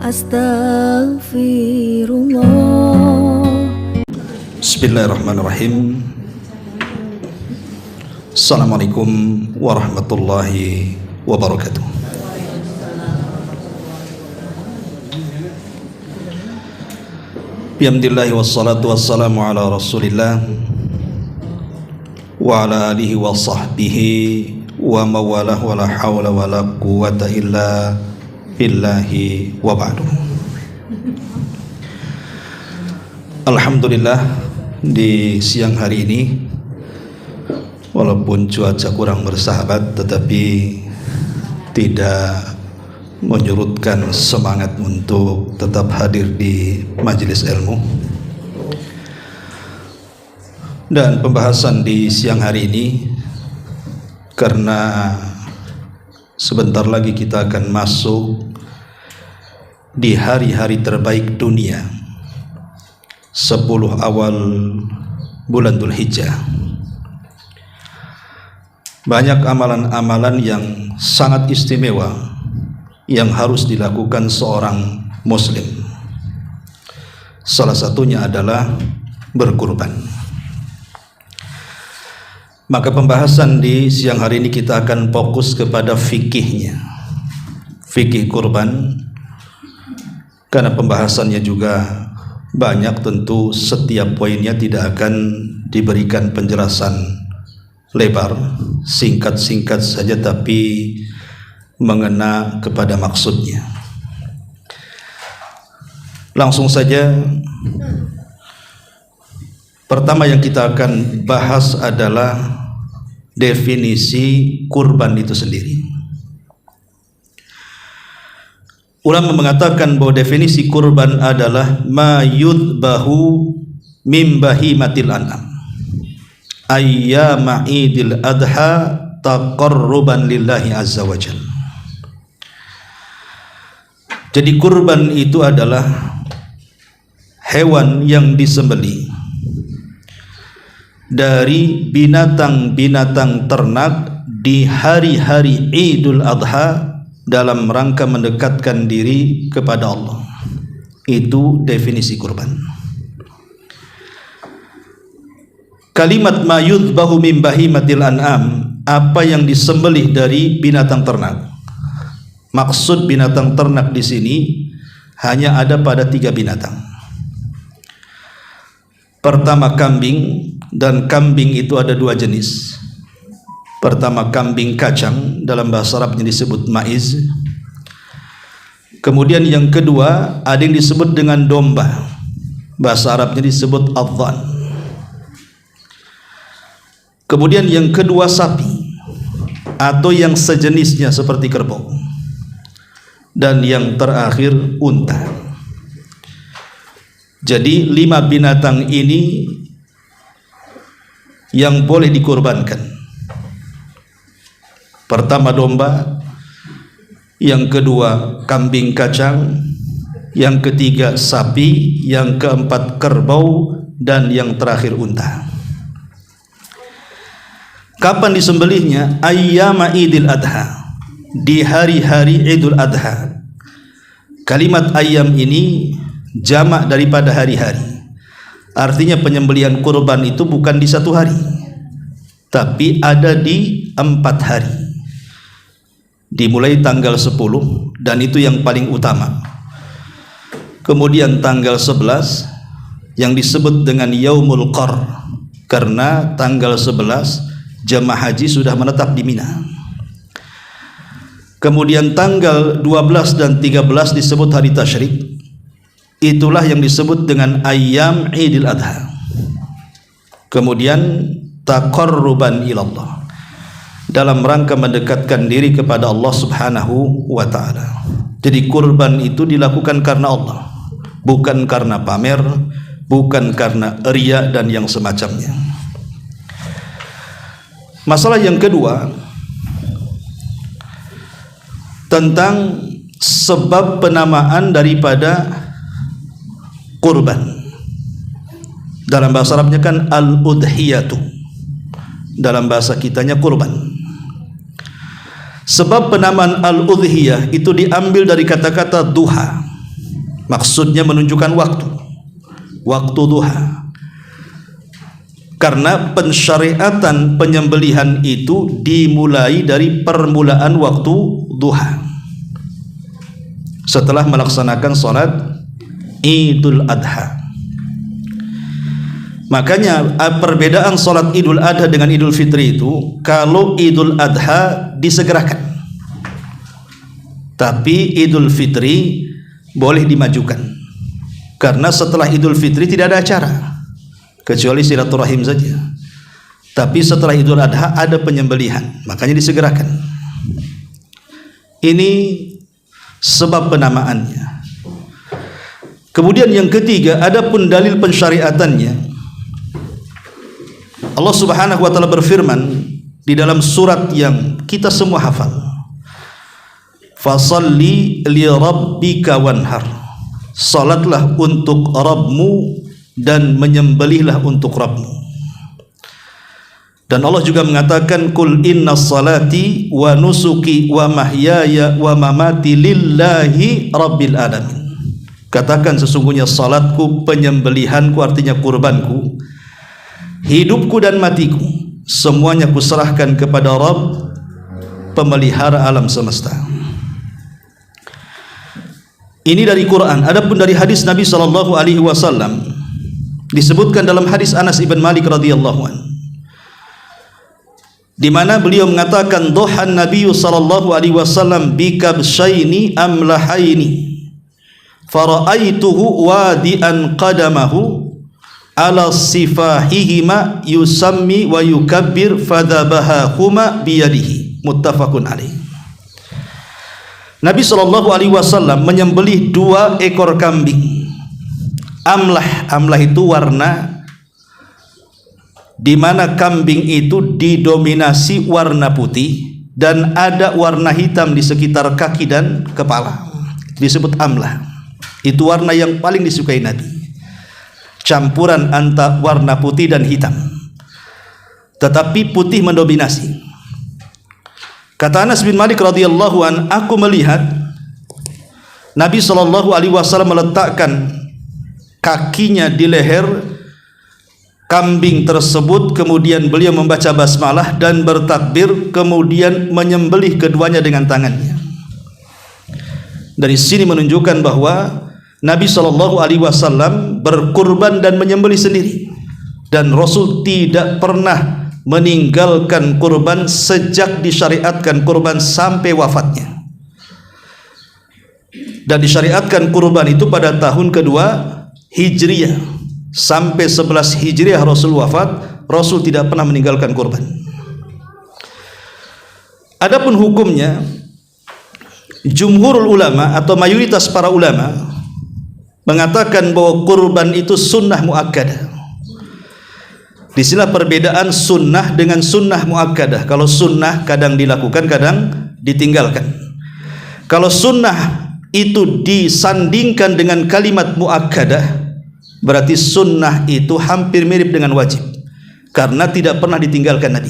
Astaghfirullah. Bismillahirrahmanirrahim. Assalamualaikum warahmatullahi wabarakatuh. Bihamdillahi wassalatu wassalamu ala rasulillah wa ala alihi wa sahbihi wa mawalah wa la hawla wa la quwata illa billahi wa ba'du. Alhamdulillah, di siang hari ini walaupun cuaca kurang bersahabat tetapi tidak menyurutkan semangat untuk tetap hadir di majelis ilmu. Dan pembahasan di siang hari ini, karena sebentar lagi kita akan masuk di hari-hari terbaik dunia, 10 awal bulan Dzulhijjah. Banyak amalan-amalan yang sangat istimewa yang harus dilakukan seorang muslim. Salah satunya adalah berkurban. Maka pembahasan di siang hari ini kita akan fokus kepada fikihnya, fikih kurban, karena pembahasannya juga banyak. Tentu setiap poinnya tidak akan diberikan penjelasan lebar, singkat-singkat saja tapi mengena kepada maksudnya. Langsung saja, pertama yang kita akan bahas adalah definisi kurban itu sendiri. Ulama mengatakan bahwa definisi kurban adalah ma yudbahu min bahimatil an'am ayyama idil adha taqarruban lillahi azza wa jalla. Jadi kurban itu adalah hewan yang disembelih dari binatang-binatang ternak di hari-hari Idul Adha dalam rangka mendekatkan diri kepada Allah. Itu definisi kurban. Kalimat ma yudbahu min bahimatil an'am, apa yang disembelih dari binatang ternak. Maksud binatang ternak di sini hanya ada pada 3 binatang. Pertama kambing, dan kambing itu ada 2 jenis. Pertama kambing kacang, dalam bahasa Arabnya disebut maiz. Kemudian yang kedua ada yang disebut dengan domba, bahasa Arabnya disebut adhan. Kemudian yang kedua sapi atau yang sejenisnya seperti kerbau. Dan yang terakhir unta. Jadi 5 binatang ini yang boleh dikurbankan. Pertama domba, yang kedua kambing kacang, yang ketiga sapi, yang keempat kerbau, dan yang terakhir unta. Kapan disembelihnya? Ayyama idil adha, di hari-hari Idul Adha. Kalimat ayam ini jamak daripada hari-hari. Artinya penyembelihan kurban itu bukan di 1 hari, tapi ada di 4 hari. Dimulai tanggal 10, dan itu yang paling utama. Kemudian tanggal 11 yang disebut dengan Yaumul Qarr, karena tanggal 11 jemaah haji sudah menetap di Mina. Kemudian tanggal 12 dan 13 disebut hari tasyrik. Itulah yang disebut dengan ayyam Idul Adha. Kemudian taqarruban ilallah, dalam rangka mendekatkan diri kepada Allah Subhanahu wa ta'ala. Jadi kurban itu dilakukan karena Allah, bukan karena pamer, bukan karena riya dan yang semacamnya. Masalah yang kedua tentang sebab penamaan daripada kurban. Dalam bahasa Arabnya kan al-udhiyatu, dalam bahasa kitanya kurban. Sebab penamaan al-udhiyah itu diambil dari kata-kata duha. Maksudnya menunjukkan waktu duha. Karena pensyariatan penyembelihan itu dimulai dari permulaan waktu duha, setelah melaksanakan salat Idul Adha. Makanya perbedaan salat Idul Adha dengan Idul Fitri itu, kalau Idul Adha disegerakan, tapi Idul Fitri boleh dimajukan, karena setelah Idul Fitri tidak ada acara kecuali silaturahim saja. Tapi setelah Idul Adha ada penyembelihan, makanya disegerakan. Ini sebab penamaannya. Kemudian yang ketiga, adapun dalil pensyariatannya, Allah Subhanahu wa taala berfirman di dalam surat yang kita semua hafal, fasalli li rabbika wanhar, salatlah untuk Rabbmu dan menyembelihlah untuk Rabbmu. Dan Allah juga mengatakan, kul inna salati wa nusuki wa mahyaya wa mamati lillahi rabbil alamin. Katakan sesungguhnya salatku, penyembelihanku artinya kurbanku, hidupku dan matiku, semuanya kuserahkan kepada Rabb, pemelihara alam semesta. Ini dari Quran. Adapun dari hadis Nabi sallallahu alaihi wasallam, disebutkan dalam hadis Anas ibn Malik radhiyallahu anhu, di mana beliau mengatakan, dohan Nabi sallallahu alaihi wasallam bi kabshaini amlahaini faraaituhu wadi'an qadamahu ala sifahihima yusammi wa yukabbir fadhabahahuma biyadihi, muttafaqun alaih. Nabi sallallahu alaihi wasallam menyembelih 2 ekor kambing. Amlah itu warna, di mana kambing itu didominasi warna putih dan ada warna hitam di sekitar kaki dan kepala, disebut amlah. Itu warna yang paling disukai Nabi, campuran antara warna putih dan hitam, tetapi putih mendominasi. Kata Anas bin Malik radhiyallahu an, aku melihat Nabi sallallahu alaihi wasallam meletakkan kakinya di leher kambing tersebut, kemudian beliau membaca basmalah dan bertakbir, kemudian menyembelih keduanya dengan tangannya. Dari sini menunjukkan bahwa Nabi sallallahu alaihi wasallam berkurban dan menyembelih sendiri, dan Rasul tidak pernah meninggalkan kurban sejak disyariatkan kurban sampai wafatnya. Dan disyariatkan kurban itu pada tahun kedua Hijriyah, sampai 11 Hijriah Rasul wafat, Rasul tidak pernah meninggalkan kurban. Adapun hukumnya, jumhurul ulama atau mayoritas para ulama mengatakan bahwa kurban itu sunnah muakkadah. Di sinilah perbedaan sunnah dengan sunnah muakkadah. Kalau sunnah kadang dilakukan, kadang ditinggalkan. Kalau sunnah itu disandingkan dengan kalimat muakkadah, berarti sunnah itu hampir mirip dengan wajib, karena tidak pernah ditinggalkan Nabi.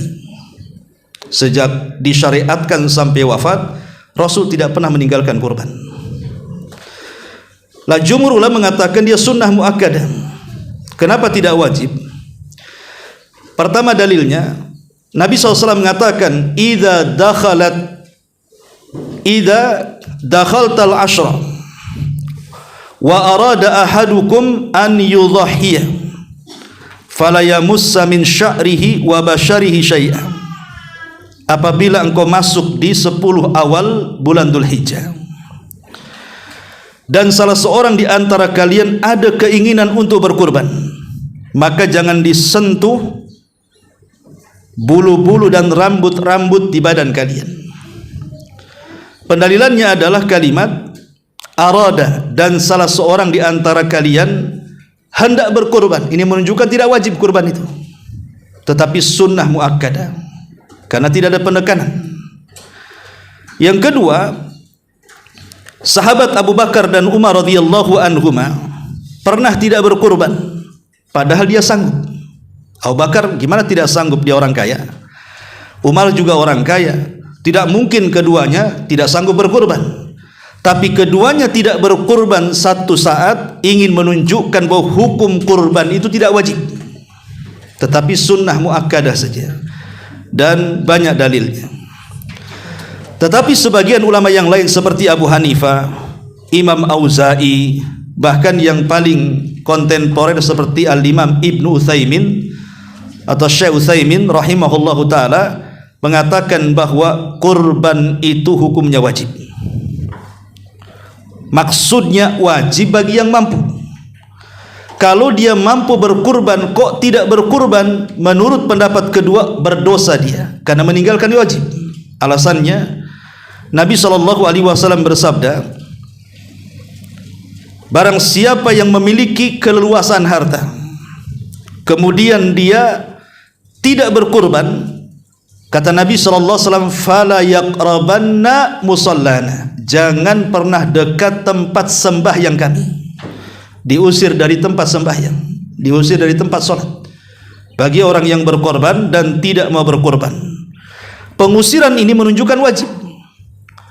Sejak disyariatkan sampai wafat, Rasul tidak pernah meninggalkan kurban. La jumhur ulama mengatakan dia sunnah muakkadah. Kenapa tidak wajib? Pertama dalilnya, Nabi SAW mengatakan, idza dakhaltal ashra wa arada ahadukum an yudhhiya fala yamussa min sya'rihi wa basharihi syai'an. Apabila engkau masuk di 10 awal bulan Dzulhijjah dan salah seorang di antara kalian ada keinginan untuk berkurban, maka jangan disentuh bulu-bulu dan rambut-rambut di badan kalian. Pendalilannya adalah kalimat arada, dan salah seorang di antara kalian hendak berkurban. Ini menunjukkan tidak wajib kurban itu, tetapi sunnah muakkadah, karena tidak ada penekanan. Yang kedua, sahabat Abu Bakar dan Umar radhiyallahu anhuma pernah tidak berkurban, padahal dia sanggup. Abu Bakar gimana tidak sanggup, dia orang kaya. Umar juga orang kaya, tidak mungkin keduanya tidak sanggup berkurban. tapi keduanya tidak berkurban satu saat, ingin menunjukkan bahwa hukum kurban itu tidak wajib, tetapi sunnah muakkadah saja, dan banyak dalilnya. Tetapi sebagian ulama yang lain seperti Abu Hanifah, Imam Auza'i, bahkan yang paling kontemporer seperti Al-Imam Ibnu Utsaimin atau Syekh Utsaimin rahimahullahu taala mengatakan bahwa kurban itu hukumnya wajib. Maksudnya wajib bagi yang mampu. Kalau dia mampu berkurban kok tidak berkurban, menurut pendapat kedua berdosa dia karena meninggalkan wajib. Alasannya Nabi SAW bersabda, barang siapa yang memiliki keleluasan harta kemudian dia tidak berkurban, kata Nabi SAW, fala yaqrabanna musallana, jangan pernah dekat tempat sembahyang kami. Diusir dari tempat sembahyang, diusir dari tempat sholat bagi orang yang berkorban dan tidak mau berkorban. Pengusiran ini menunjukkan wajib.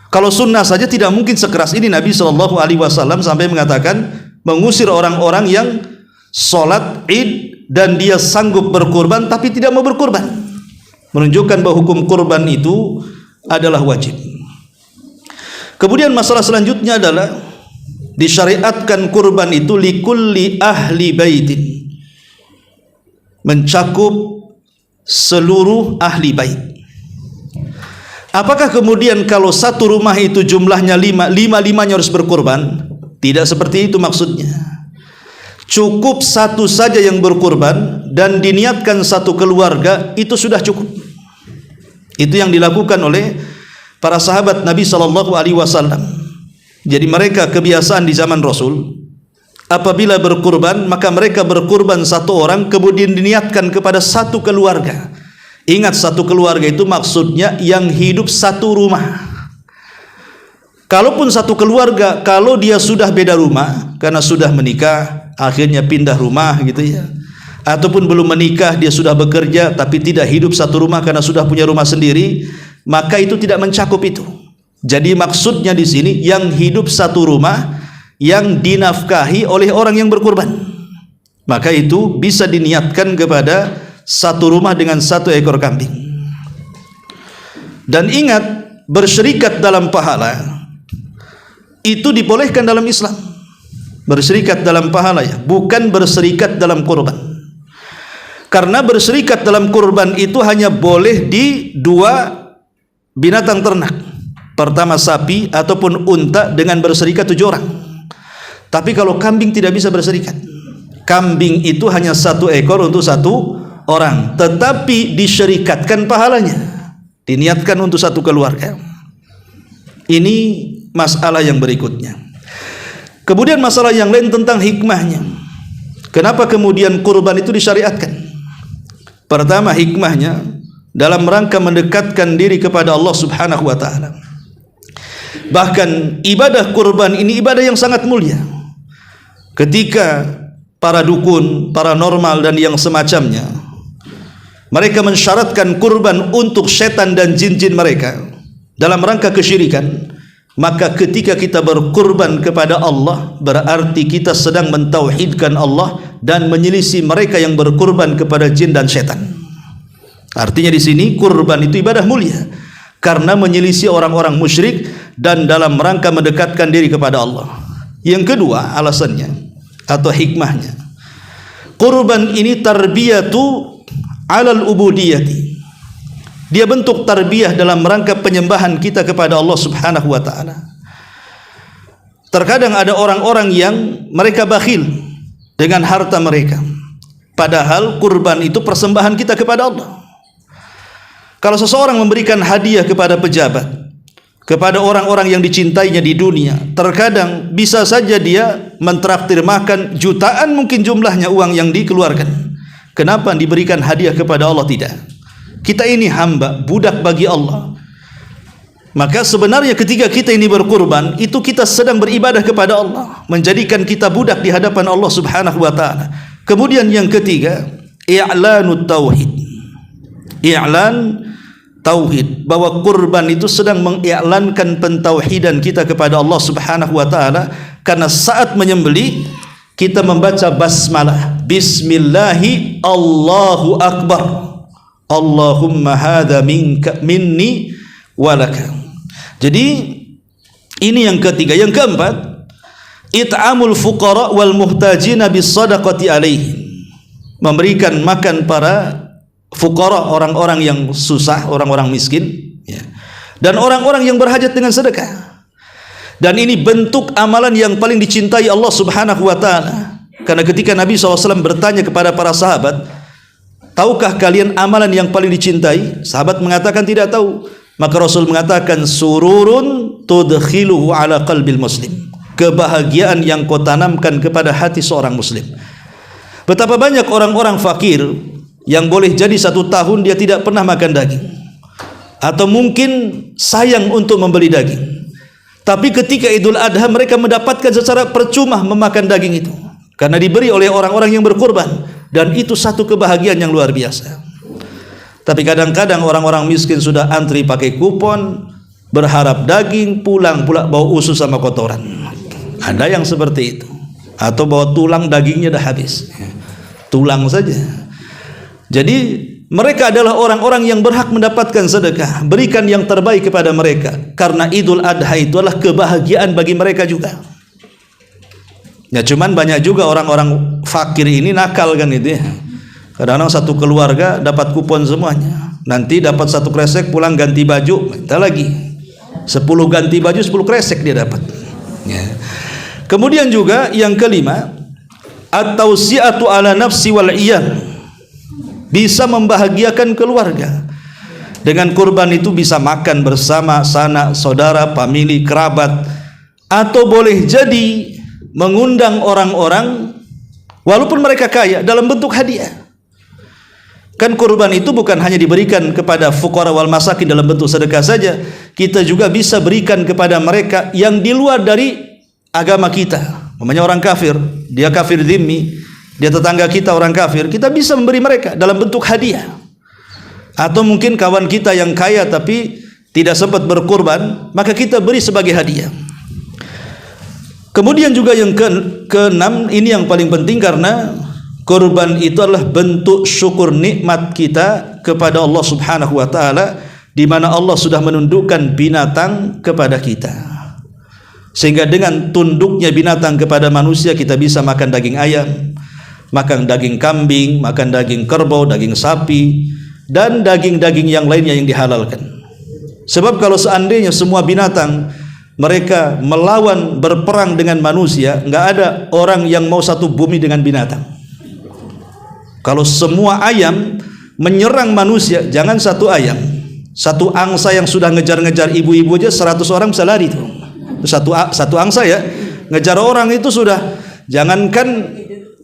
Kalau sunnah saja tidak mungkin sekeras ini. Nabi SAW sampai mengatakan mengusir orang-orang yang sholat id dan dia sanggup berkorban tapi tidak mau berkorban, menunjukkan bahwa hukum kurban itu adalah wajib. Kemudian masalah selanjutnya adalah disyariatkan kurban itu likulli ahli baitin, mencakup seluruh ahli bait. Apakah kemudian kalau satu rumah itu jumlahnya lima-limanya harus berkurban? Tidak seperti itu maksudnya. Cukup satu saja yang berkurban dan diniatkan satu keluarga, itu sudah cukup. Itu yang dilakukan oleh para sahabat Nabi SAW. Jadi mereka kebiasaan di zaman Rasul, apabila berkurban maka mereka berkurban satu orang kemudian diniatkan kepada satu keluarga. Ingat, satu keluarga itu maksudnya yang hidup satu rumah. Kalaupun satu keluarga, kalau dia sudah beda rumah karena sudah menikah akhirnya pindah rumah gitu ya, ataupun belum menikah dia sudah bekerja tapi tidak hidup satu rumah karena sudah punya rumah sendiri, maka itu tidak mencakup itu. Jadi maksudnya di sini yang hidup satu rumah yang dinafkahi oleh orang yang berkurban, maka itu bisa diniatkan kepada satu rumah dengan satu ekor kambing. Dan ingat, bersyirikat dalam pahala itu dibolehkan dalam Islam. Bersyirikat dalam pahala ya, bukan bersyirikat dalam kurban. Karena bersyirikat dalam kurban itu hanya boleh di dua binatang ternak. Pertama sapi ataupun unta dengan berserikat 7 orang. Tapi kalau kambing tidak bisa berserikat. Kambing itu hanya satu ekor untuk satu orang, tetapi disyirikatkan pahalanya, diniatkan untuk satu keluarga. Ini masalah yang berikutnya. Kemudian masalah yang lain tentang hikmahnya. Kenapa kemudian kurban itu disyariatkan? Pertama, hikmahnya dalam rangka mendekatkan diri kepada Allah Subhanahu wa taala. Bahkan ibadah kurban ini ibadah yang sangat mulia. Ketika para dukun, paranormal dan yang semacamnya, mereka mensyaratkan kurban untuk setan dan jin-jin mereka dalam rangka kesyirikan, maka ketika kita berkurban kepada Allah berarti kita sedang mentauhidkan Allah dan menyelisih mereka yang berkurban kepada jin dan setan. Artinya di sini kurban itu ibadah mulia karena menyelisih orang-orang musyrik dan dalam rangka mendekatkan diri kepada Allah. Yang kedua alasannya atau hikmahnya, kurban ini tarbiyatu alal ubudiyati. Dia bentuk tarbiyah dalam rangka penyembahan kita kepada Allah Subhanahu wa taala. Terkadang ada orang-orang yang mereka bakhil dengan harta mereka, padahal kurban itu persembahan kita kepada Allah. Kalau seseorang memberikan hadiah kepada pejabat, kepada orang-orang yang dicintainya di dunia, terkadang bisa saja dia mentraktir makan jutaan mungkin jumlahnya uang yang dikeluarkan. Kenapa diberikan hadiah kepada Allah tidak? Kita ini hamba, budak bagi Allah. Maka sebenarnya ketika kita ini berkurban, itu kita sedang beribadah kepada Allah, menjadikan kita budak di hadapan Allah Subhanahu wa taala. Kemudian yang ketiga, i'lanut tauhid. I'lan tauhid, bahwa kurban itu sedang mengiklankan pentauhidan kita kepada Allah Subhanahu wa taala, karena saat menyembelih kita membaca basmalah, bismillahi Allahu akbar, Allahumma hadza minni walaka. Jadi ini yang ketiga. Yang keempat, it'amul fuqara wal muhtajina bis sadaqati alaihim, memberikan makan para fuqara, orang-orang yang susah, orang-orang miskin, ya, dan orang-orang yang berhajat dengan sedekah. Dan ini bentuk amalan yang paling dicintai Allah Subhanahu wa taala. Karena ketika Nabi SAW bertanya kepada para sahabat, tahukah kalian amalan yang paling dicintai? Sahabat mengatakan tidak tahu. Maka Rasul mengatakan, sururun tudkhiluhu ala qalbil muslim, kebahagiaan yang kau tanamkan kepada hati seorang muslim. Betapa banyak orang-orang fakir yang boleh jadi 1 tahun dia tidak pernah makan daging, atau mungkin sayang untuk membeli daging, tapi ketika Idul Adha mereka mendapatkan secara percuma memakan daging itu, karena diberi oleh orang-orang yang berkurban, dan itu satu kebahagiaan yang luar biasa. Tapi kadang-kadang orang-orang miskin sudah antri pakai kupon, berharap daging, pulang pula bawa usus sama kotoran. Ada yang seperti itu, atau bawa tulang, dagingnya dah habis, tulang saja. Jadi mereka adalah orang-orang yang berhak mendapatkan sedekah. Berikan yang terbaik kepada mereka, karena Idul Adha itu adalah kebahagiaan bagi mereka juga. Ya, cuman banyak juga orang-orang fakir ini nakal kan itu ya. Kadang-kadang satu keluarga dapat kupon semuanya, nanti dapat 1 kresek, pulang ganti baju, minta lagi 10 ganti baju, 10 kresek dia dapat, ya. Kemudian juga yang kelima, at-tausi'atu ala nafsi wal iyal, bisa membahagiakan keluarga. Dengan kurban itu bisa makan bersama sanak saudara, famili, kerabat, atau boleh jadi mengundang orang-orang walaupun mereka kaya dalam bentuk hadiah. Kan kurban itu bukan hanya diberikan kepada fuqara wal masakin dalam bentuk sedekah saja, kita juga bisa berikan kepada mereka yang di luar dari agama kita. Namanya orang kafir, dia kafir dzimmi, dia tetangga kita orang kafir, kita bisa memberi mereka dalam bentuk hadiah. Atau mungkin kawan kita yang kaya tapi tidak sempat berkurban, maka kita beri sebagai hadiah. Kemudian juga yang keenam, ini yang paling penting, karena kurban itu adalah bentuk syukur nikmat kita kepada Allah Subhanahu wa taala, di mana Allah sudah menundukkan binatang kepada kita. Sehingga dengan tunduknya binatang kepada manusia, kita bisa makan daging ayam, makan daging kambing, makan daging kerbau, daging sapi, dan daging-daging yang lainnya yang dihalalkan. Sebab kalau seandainya semua binatang mereka melawan, berperang dengan manusia, nggak ada orang yang mau satu bumi dengan binatang. Kalau semua ayam menyerang manusia, jangan satu ayam, satu angsa yang sudah ngejar-ngejar ibu-ibu aja 100 orang bisa lari tuh. Satu angsa ya, ngejar orang itu sudah, jangankan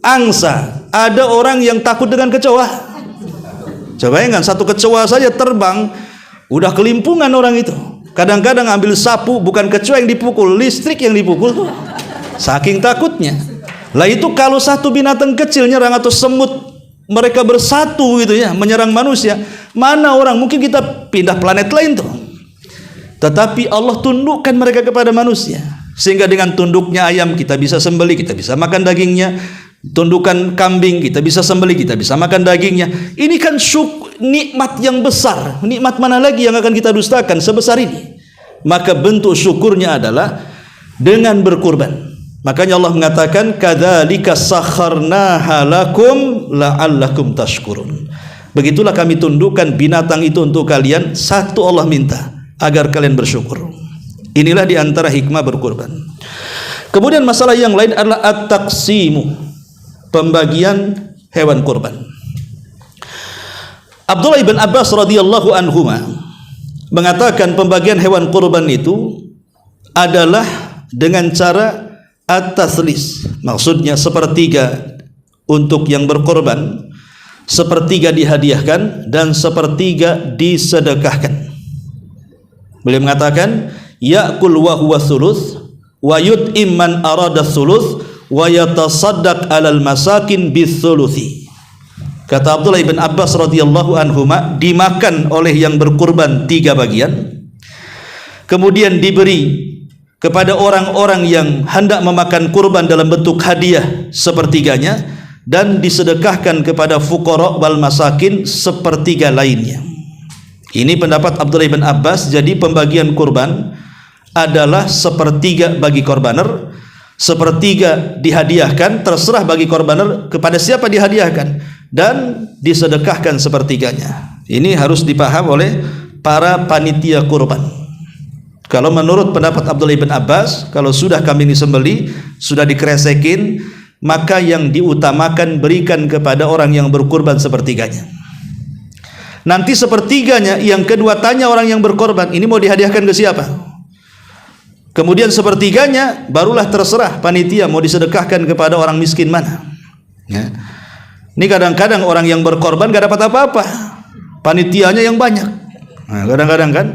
angsa, ada orang yang takut dengan kecoa. Coba bayangkan, satu kecoa saja terbang, udah kelimpungan orang itu. Kadang-kadang ambil sapu, bukan kecoa yang dipukul, listrik yang dipukul tuh, saking takutnya. Lah itu kalau satu binatang kecil nyerang, atau semut mereka bersatu gitu ya menyerang manusia, mana orang, mungkin kita pindah planet lain tuh. Tetapi Allah tundukkan mereka kepada manusia, sehingga dengan tunduknya ayam kita bisa sembelih, kita bisa makan dagingnya. Tundukan kambing kita bisa sembelih, kita bisa makan dagingnya. Ini kan nikmat yang besar. Nikmat mana lagi yang akan kita dustakan sebesar ini? Maka bentuk syukurnya adalah dengan berkurban. Makanya Allah mengatakan, kadzalika sakharnaha lakum la'allakum tashkurun. Begitulah kami tundukkan binatang itu untuk kalian. Satu Allah minta, agar kalian bersyukur. Inilah diantara hikmah berkurban. Kemudian masalah yang lain adalah at-taqsimu, pembagian hewan kurban. Abdullah ibn Abbas radhiyallahu anhuma mengatakan pembagian hewan kurban itu adalah dengan cara at-taslis, maksudnya sepertiga untuk yang berkorban, sepertiga dihadiahkan, dan sepertiga disedekahkan. Beliau mengatakan, ya'kul wa huwa thuluth wa yut'im man arada thuluth wa yatasaddaq alal masakin bithuluthi. Kata Abdullah ibn Abbas radhiyallahu anhuma, dimakan oleh yang berkurban 3 bagian, kemudian diberi kepada orang-orang yang hendak memakan kurban dalam bentuk hadiah sepertiganya, dan disedekahkan kepada fuqara wal masakin sepertiga lainnya. Ini pendapat Abdullah ibn Abbas. Jadi pembagian kurban adalah sepertiga bagi korbaner, sepertiga dihadiahkan, terserah bagi korbaner kepada siapa dihadiahkan, dan disedekahkan sepertiganya. Ini harus dipaham oleh para panitia kurban. Kalau menurut pendapat Abdullah ibn Abbas, kalau sudah kambing disembelih, sudah dikresekin, maka yang diutamakan berikan kepada orang yang berkurban sepertiganya. Nanti sepertiganya yang kedua tanya orang yang berkorban, ini mau dihadiahkan ke siapa? Kemudian sepertiganya barulah terserah panitia mau disedekahkan kepada orang miskin mana. Ya. Ini kadang-kadang orang yang berkorban gak dapat apa-apa, panitianya yang banyak. Nah, kadang-kadang kan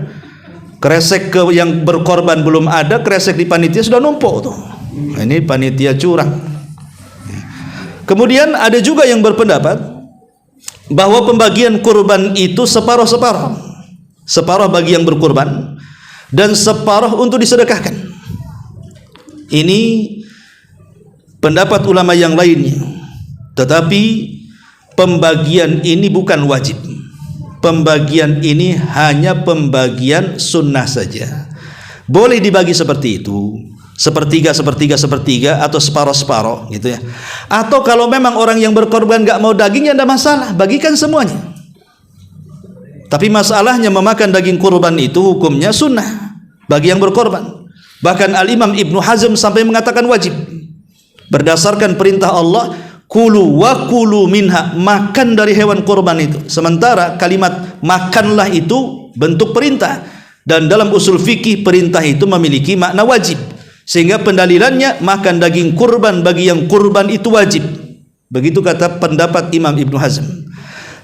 kresek ke yang berkorban belum ada, kresek di panitia sudah numpuk tuh. Nah, ini panitia curang. Kemudian ada juga yang berpendapat bahwa pembagian kurban itu separuh-separuh, separuh bagi yang berkurban dan separuh untuk disedekahkan. Ini pendapat ulama yang lainnya. Tetapi pembagian ini bukan wajib. Pembagian ini hanya pembagian sunnah saja. Boleh dibagi seperti itu, sepertiga, sepertiga, sepertiga, atau separuh-separuh gitu ya. Atau kalau memang orang yang berkorban gak mau dagingnya, tidak masalah, bagikan semuanya. Tapi masalahnya memakan daging kurban itu hukumnya sunnah bagi yang berkorban. Bahkan Al-Imam Ibnu Hazm sampai mengatakan wajib, berdasarkan perintah Allah, kulu wa kulu minha, makan dari hewan kurban itu. Sementara kalimat makanlah itu bentuk perintah, dan dalam usul fikih perintah itu memiliki makna wajib, sehingga pendalilannya makan daging kurban bagi yang kurban itu wajib. Begitu kata pendapat Imam Ibnu Hazm.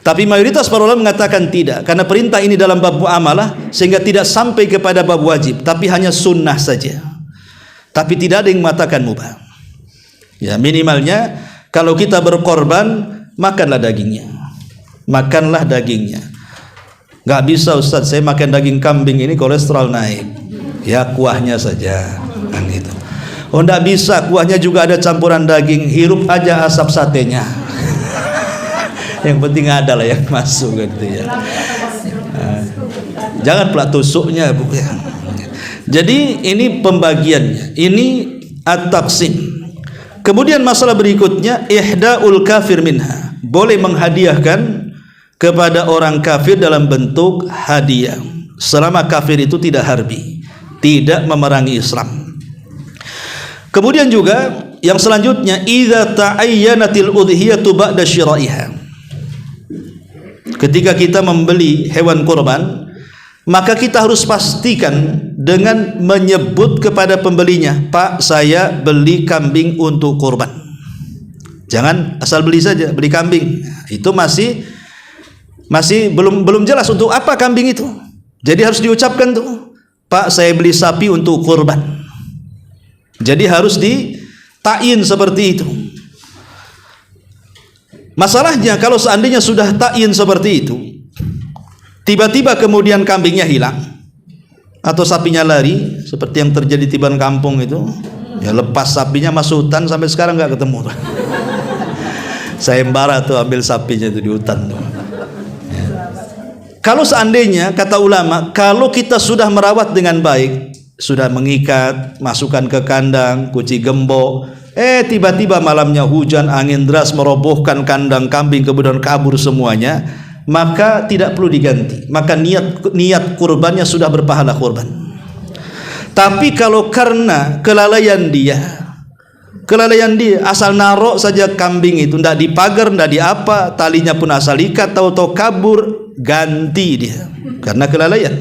Tapi mayoritas para ulama mengatakan tidak, karena perintah ini dalam bab muamalah, sehingga tidak sampai kepada bab wajib, tapi hanya sunnah saja. Tapi tidak ada yang mengatakan mubah. Ya, minimalnya kalau kita berkorban, makanlah dagingnya. Makanlah dagingnya. Gak bisa Ustaz, saya makan daging kambing ini kolesterol naik. Ya, kuahnya saja. Kan gitu. Oh, gak bisa, kuahnya juga ada campuran daging. Hirup aja asap satenya. Yang penting adalah yang masuk gitu ya. Jangan pula tusuknya, Bu. Jadi ini pembagiannya. Ini at-taqsim. Kemudian masalah berikutnya, ihdaul kafir minha, boleh menghadiahkan kepada orang kafir dalam bentuk hadiah, selama kafir itu tidak harbi, tidak memerangi Islam. Kemudian juga yang selanjutnya, idza ta'ayyanatil udhiyatu ba'da syira'iha, ketika kita membeli hewan kurban, maka kita harus pastikan dengan menyebut kepada pembelinya, Pak, saya beli kambing untuk kurban. Jangan asal beli saja, beli kambing. Itu masih belum jelas untuk apa kambing itu. Jadi harus diucapkan tuh, Pak, saya beli sapi untuk kurban. Jadi harus ditakyin seperti itu. Masalahnya kalau seandainya sudah takyin seperti itu, tiba-tiba kemudian kambingnya hilang atau sapinya lari, seperti yang terjadi di Tiban Kampung itu, ya lepas sapinya masuk hutan sampai sekarang nggak ketemu. Sayembara tuh ambil sapinya itu di hutan tuh. Ya. Kalau seandainya kata ulama, kalau kita sudah merawat dengan baik, sudah mengikat, masukkan ke kandang, kunci gembok, tiba-tiba malamnya hujan, angin deras merobohkan kandang kambing, kemudian kabur semuanya, maka tidak perlu diganti. Maka niat kurbannya sudah berpahala kurban. Tapi kalau karena kelalaian dia asal narok saja kambing itu, tidak dipagar, tidak diapa, talinya pun asal ikat, tahu-tahu kabur, ganti dia karena kelalaian.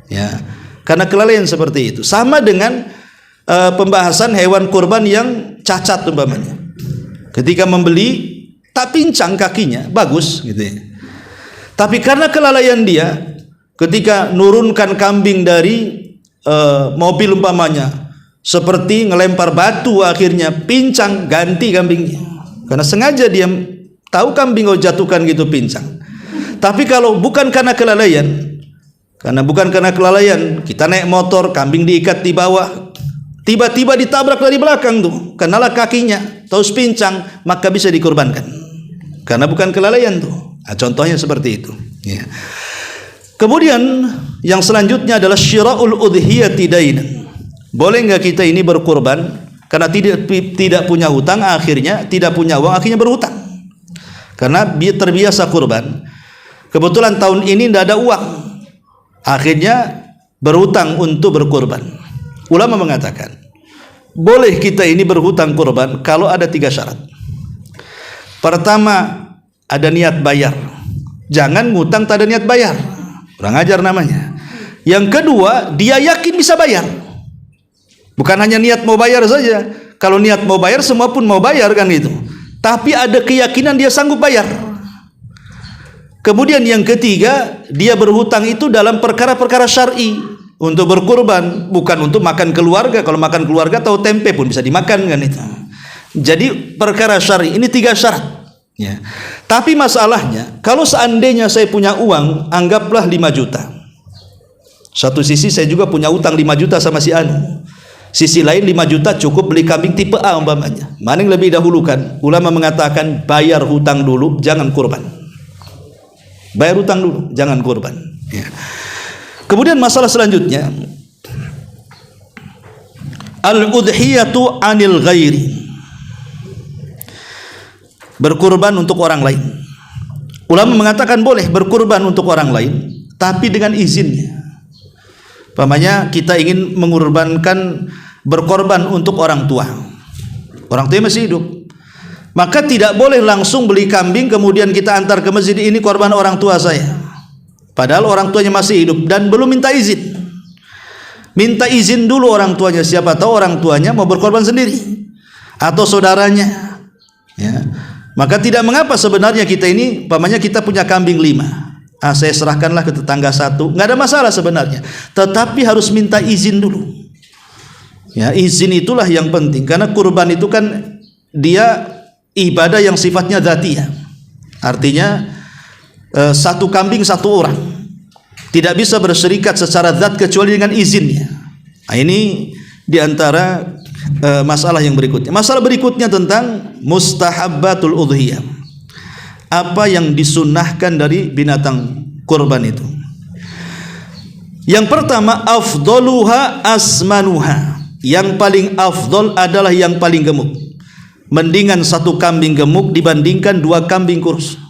Ya, karena kelalaian seperti itu. Sama dengan pembahasan hewan kurban yang cacat umpamanya. Ketika membeli tak pincang kakinya, bagus gitu ya. Tapi karena kelalaian dia, ketika nurunkan kambing dari mobil umpamanya, seperti ngelempar batu, akhirnya pincang, ganti kambingnya. Karena sengaja dia tahu kambing kau jatuhkan gitu pincang. Tapi kalau bukan karena kelalaian, kita naik motor, kambing diikat di bawah, tiba-tiba ditabrak dari belakang tuh, kenalah kakinya, tahu pincang, maka bisa dikorbankan. Karena bukan kelalaian tuh. Nah, contohnya seperti itu. Ya. Kemudian yang selanjutnya adalah syira'ul udhiyati dainan. Boleh enggak kita ini berkurban karena tidak punya hutang, akhirnya tidak punya uang, akhirnya berhutang. Karena terbiasa kurban. Kebetulan tahun ini tidak ada uang, akhirnya berhutang untuk berkurban. Ulama mengatakan boleh kita ini berhutang kurban kalau ada 3 syarat. Pertama, ada niat bayar. Jangan ngutang tak ada niat bayar, kurang ajar namanya. Yang kedua, dia yakin bisa bayar. Bukan hanya niat mau bayar saja. Kalau niat mau bayar, semua pun mau bayar kan itu. Tapi ada keyakinan dia sanggup bayar. Kemudian yang ketiga, dia berhutang itu dalam perkara-perkara syar'i untuk berkurban, bukan untuk makan keluarga. Kalau makan keluarga tahu tempe pun bisa dimakan kan itu. Jadi perkara syar'i ini 3 syarat. Ya. Tapi masalahnya, kalau seandainya saya punya uang, anggaplah 5 juta. Satu sisi saya juga punya utang 5 juta sama si Anu. Sisi lain 5 juta cukup beli kambing tipe A umpamanya. Mana yang lebih dahulukan? Ulama mengatakan bayar hutang dulu, jangan kurban. Bayar hutang dulu, jangan kurban. Ya. Kemudian masalah selanjutnya, al-udhiyatu anil ghairi. Berkurban untuk orang lain. Ulama mengatakan boleh berkurban untuk orang lain, tapi dengan izinnya. Umpamanya kita ingin mengorbankan berkorban untuk orang tua. Orang tua masih hidup. Maka tidak boleh langsung beli kambing kemudian kita antar ke masjid, ini korban orang tua saya. Padahal orang tuanya masih hidup dan belum minta izin. Minta izin dulu orang tuanya, siapa tahu orang tuanya mau berkorban sendiri atau saudaranya. Ya. Maka tidak mengapa sebenarnya kita ini, umpamanya kita punya kambing 5. Saya serahkanlah ke tetangga 1, nggak ada masalah sebenarnya. Tetapi harus minta izin dulu. Ya, izin itulah yang penting karena kurban itu kan dia ibadah yang sifatnya dzatiyah. Artinya satu kambing satu orang. Tidak bisa berserikat secara zat kecuali dengan izinnya. Nah, ini diantara masalah yang berikutnya. Masalah berikutnya tentang mustahabbatul udhiyah. Apa yang disunnahkan dari binatang kurban itu? Yang pertama, afdaluha asmanuha. Yang paling afdal adalah yang paling gemuk. Mendingan 1 kambing gemuk dibandingkan 2 kambing kurus.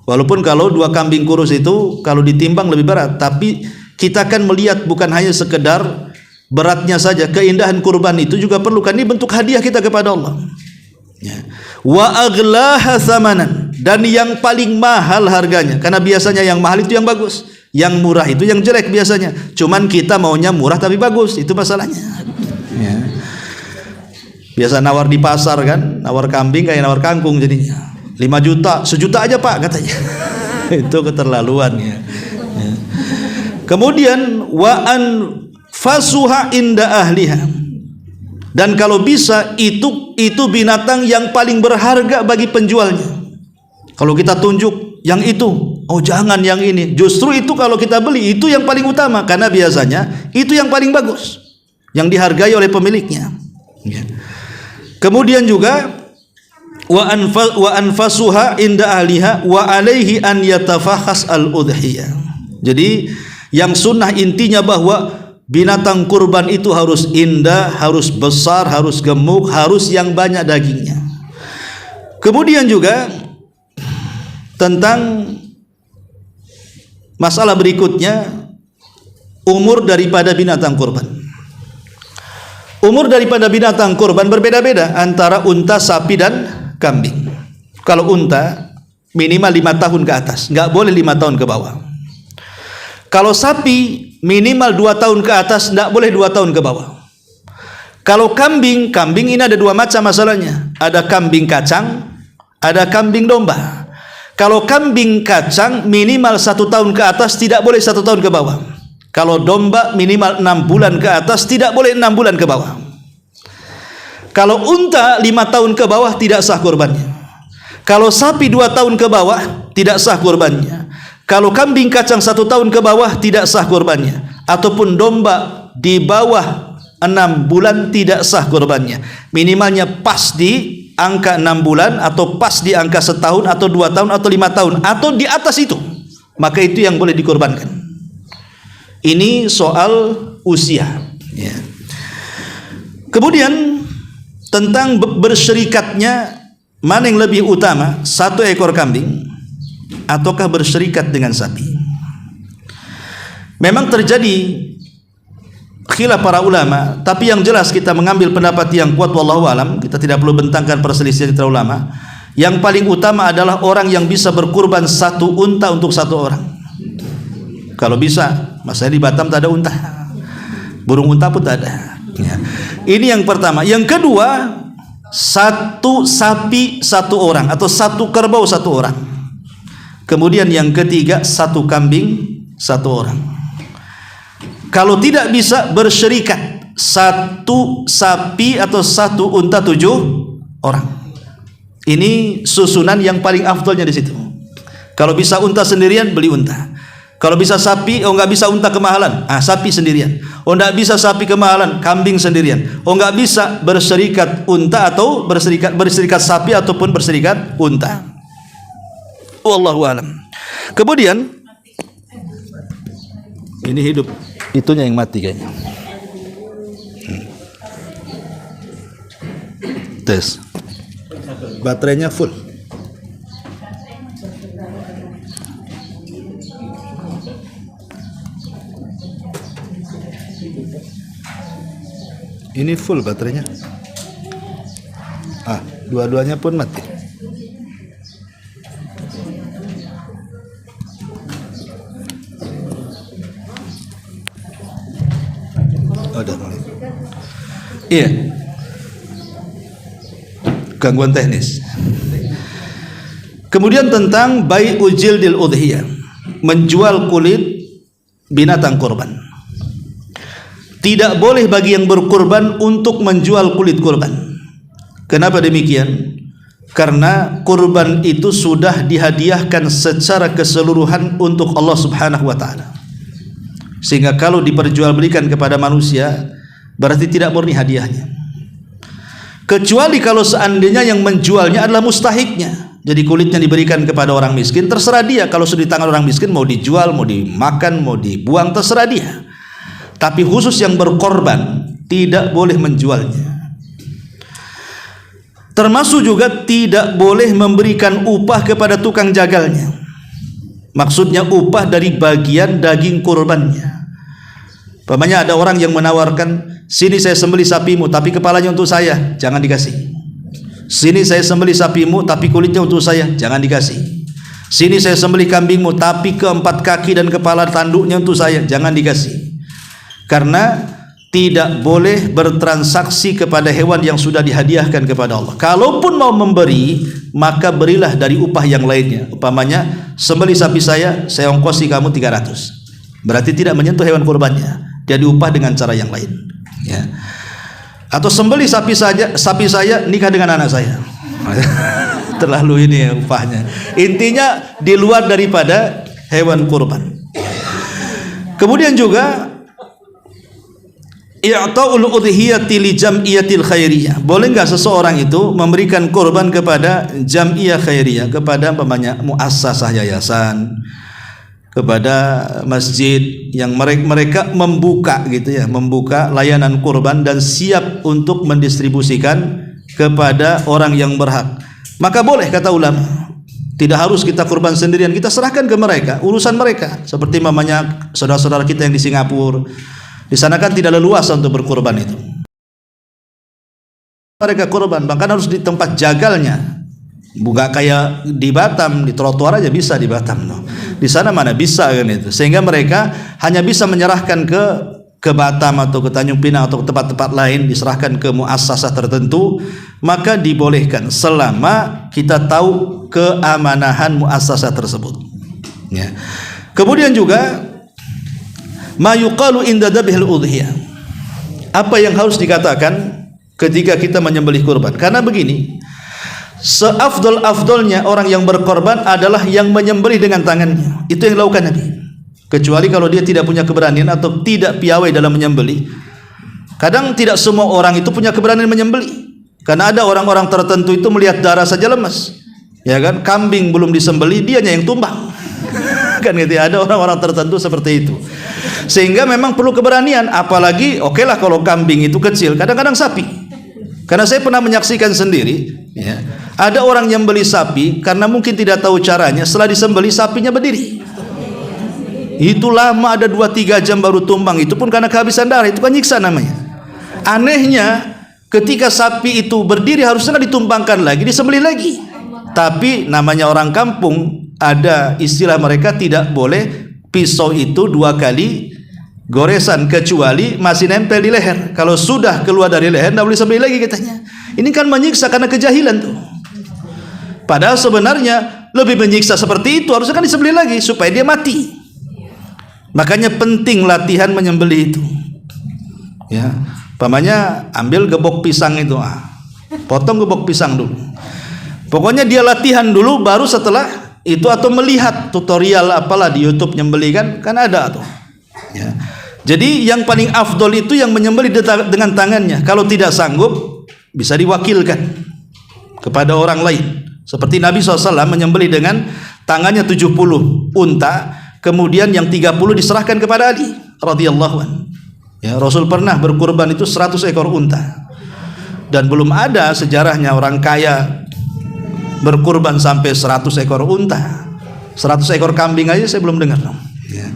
Walaupun kalau 2 kambing kurus itu kalau ditimbang lebih berat, tapi kita akan melihat bukan hanya sekedar beratnya saja, keindahan kurban itu juga perlu, kan ini bentuk hadiah kita kepada Allah. Ya. Wa aghlaha thamanan, dan yang paling mahal harganya, karena biasanya yang mahal itu yang bagus, yang murah itu yang jelek biasanya. Cuman kita maunya murah tapi bagus, itu masalahnya. Ya. Biasa nawar di pasar kan, nawar kambing kayak nawar kangkung jadinya. 5 juta, 1 juta aja Pak katanya. Itu keterlaluan ya. Ya. Kemudian wa an fasuha inda ahliha. Dan kalau bisa itu binatang yang paling berharga bagi penjualnya. Kalau kita tunjuk yang itu, oh jangan yang ini. Justru itu kalau kita beli itu yang paling utama karena biasanya itu yang paling bagus, yang dihargai oleh pemiliknya. Ya. Kemudian juga wa anfasuha inda ahliha wa alaihi an yatafahas al-udhiyah. Jadi yang sunnah intinya bahwa binatang kurban itu harus indah, harus besar, harus gemuk, harus yang banyak dagingnya. Kemudian juga tentang masalah berikutnya, umur daripada binatang kurban. Umur daripada binatang kurban berbeda-beda antara unta, sapi dan kambing. Kalau unta minimal 5 tahun ke atas, nggak boleh 5 tahun ke bawah. Kalau sapi minimal 2 tahun ke atas, nggak boleh 2 tahun ke bawah. Kalau kambing ini ada 2 macam masalahnya. Ada kambing kacang, ada kambing domba. Kalau kambing kacang minimal 1 tahun ke atas, tidak boleh 1 tahun ke bawah. Kalau domba minimal 6 bulan ke atas, tidak boleh 6 bulan ke bawah. Kalau unta 5 tahun ke bawah tidak sah kurbannya. Kalau sapi 2 tahun ke bawah tidak sah kurbannya. Kalau kambing kacang 1 tahun ke bawah tidak sah kurbannya. Ataupun domba di bawah 6 bulan tidak sah kurbannya. Minimalnya pas di angka 6 bulan, atau pas di angka setahun, atau 2 tahun, atau 5 tahun, atau di atas itu, maka itu yang boleh dikorbankan. Ini soal usia, ya. Kemudian tentang bersyirikatnya, mana yang lebih utama, 1 ekor kambing ataukah bersyirikat dengan sapi? Memang terjadi khilaf para ulama, tapi yang jelas kita mengambil pendapat yang kuat wallahu alam. Kita tidak perlu bentangkan perselisihan antara ulama. Yang paling utama adalah orang yang bisa berkurban 1 unta untuk 1 orang. Kalau bisa, masalahnya di Batam tak ada unta, burung unta pun tak ada, ya. Ini yang pertama. Yang kedua, 1 sapi 1 orang, atau 1 kerbau 1 orang. Kemudian yang ketiga, 1 kambing 1 orang. Kalau tidak bisa bersyirikat, 1 sapi atau 1 unta 7 orang. Ini susunan yang paling afdolnya di situ. Kalau bisa unta sendirian, beli unta. Kalau bisa sapi, nggak bisa unta kemahalan, sapi sendirian. Nggak bisa sapi kemahalan, kambing sendirian. Nggak bisa berserikat unta atau berserikat sapi ataupun berserikat unta. Wallahu alam. Kemudian ini hidup, itunya yang mati kayaknya. Tes. Baterainya full. Ini full baterainya. Dua-duanya pun mati. Udah mulai. Iya. Gangguan teknis. Kemudian tentang bai'u jildil udhiyah, menjual kulit binatang kurban. Tidak boleh bagi yang berkurban untuk menjual kulit kurban. Kenapa demikian? Karena kurban itu sudah dihadiahkan secara keseluruhan untuk Allah Subhanahu wa taala. Sehingga kalau diperjualbelikan kepada manusia, berarti tidak murni hadiahnya. Kecuali kalau seandainya yang menjualnya adalah mustahiknya. Jadi kulitnya diberikan kepada orang miskin, terserah dia. Kalau sudah di tangan orang miskin, mau dijual, mau dimakan, mau dibuang, terserah dia. Tapi khusus yang berkorban tidak boleh menjualnya. Termasuk juga tidak boleh memberikan upah kepada tukang jagalnya. Maksudnya upah dari bagian daging kurbannya. Pamannya ada orang yang menawarkan, sini saya sembelih sapimu tapi kepalanya untuk saya, jangan dikasih. Sini saya sembelih sapimu tapi kulitnya untuk saya, jangan dikasih. Sini saya sembelih kambingmu tapi keempat kaki dan kepala tanduknya untuk saya, jangan dikasih. Karena tidak boleh bertransaksi kepada hewan yang sudah dihadiahkan kepada Allah. Kalaupun mau memberi, maka berilah dari upah yang lainnya. Umpamanya, sembelih sapi saya ongkosi kamu 300. Berarti tidak menyentuh hewan kurbannya. Dia diupah dengan cara yang lain. Ya. Atau sembelih sapi saya nikah dengan anak saya. Terlalu ini ya upahnya. Intinya di luar daripada hewan kurban. Kemudian juga i'ta'ul udhiyati li jam'iyatil khairiyah. Boleh enggak seseorang itu memberikan kurban kepada jam'iyah khairiyah, kepada muassasah yayasan, kepada masjid yang mereka membuka gitu ya, membuka layanan kurban dan siap untuk mendistribusikan kepada orang yang berhak. Maka boleh kata ulama. Tidak harus kita kurban sendirian, kita serahkan ke mereka, urusan mereka. Seperti mamanya saudara-saudara kita yang di Singapura. Di sana kan tidak leluasa untuk berkurban itu. Mereka kurban, bahkan harus di tempat jagalnya. Bukan kayak di Batam, di trotoar aja bisa di Batam. No. Di sana mana bisa kan itu. Sehingga mereka hanya bisa menyerahkan ke Batam atau ke Tanjung Pinang atau ke tempat-tempat lain, diserahkan ke muassasah tertentu, maka dibolehkan selama kita tahu keamanahan muassasah tersebut. Ya. Kemudian juga ma yuqalu inda dzabhil udhiyah. Apa yang harus dikatakan ketika kita menyembelih kurban? Karena begini, seafdol-afdolnya orang yang berkorban adalah yang menyembelih dengan tangannya. Itu yang dilakukan Nabi. Kecuali kalau dia tidak punya keberanian atau tidak piawai dalam menyembelih. Kadang tidak semua orang itu punya keberanian menyembelih. Karena ada orang-orang tertentu itu melihat darah saja lemas. Ya kan, kambing belum disembelih dianya yang tumbang. Kan gitu ya, ada orang-orang tertentu seperti itu. Sehingga memang perlu keberanian, apalagi okelah kalau kambing itu kecil, kadang-kadang sapi. Karena saya pernah menyaksikan sendiri, ya, ada orang yang beli sapi karena mungkin tidak tahu caranya, setelah disembelih sapinya berdiri. Itu lama, ada 2-3 jam baru tumbang, itu pun karena kehabisan darah, itu kan nyiksa namanya. Anehnya, ketika sapi itu berdiri harusnya ditumbangkan lagi, disembelih lagi. Tapi namanya orang kampung, ada istilah mereka tidak boleh pisau itu 2 kali goresan kecuali masih nempel di leher. Kalau sudah keluar dari leher tidak boleh sembelih lagi katanya. Ini kan menyiksa karena kejahilan tuh. Padahal sebenarnya lebih menyiksa seperti itu, harusnya kan disembelih lagi supaya dia mati. Makanya penting latihan menyembelih itu. Ya, umpamanya ambil gebok pisang itu, potong gebok pisang dulu. Pokoknya dia latihan dulu, baru setelah itu atau melihat tutorial apalah di YouTube nyembelih kan ada tuh. Ya. Jadi yang paling afdol itu yang menyembelih dengan tangannya. Kalau tidak sanggup bisa diwakilkan kepada orang lain. Seperti Nabi SAW menyembelih dengan tangannya 70 unta, kemudian yang 30 diserahkan kepada Ali radhiyallahu anhu. Ya, Rasul pernah berkurban itu 100 ekor unta. Dan belum ada sejarahnya orang kaya berkurban sampai 100 ekor unta. 100 ekor kambing aja saya belum dengar. Ya.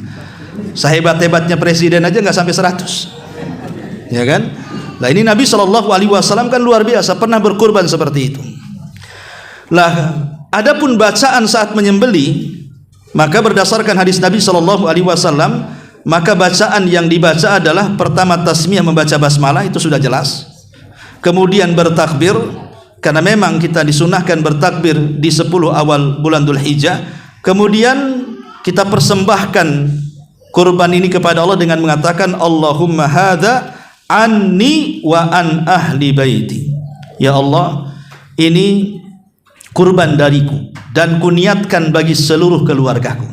Sehebat-hebatnya presiden aja nggak sampai 100. Ya kan? Nah, ini Nabi SAW kan luar biasa, pernah berkurban seperti itu. Lah, adapun bacaan saat menyembelih, maka berdasarkan hadis Nabi SAW, maka bacaan yang dibaca adalah pertama tasmiyah, membaca basmalah, itu sudah jelas. Kemudian bertakbir, karena memang kita disunahkan bertakbir di 10 awal bulan Dzulhijjah. Kemudian kita persembahkan kurban ini kepada Allah dengan mengatakan Allahumma hadza anni wa an ahli baiti. Ya Allah, ini kurban dariku dan kuniatkan bagi seluruh keluargaku.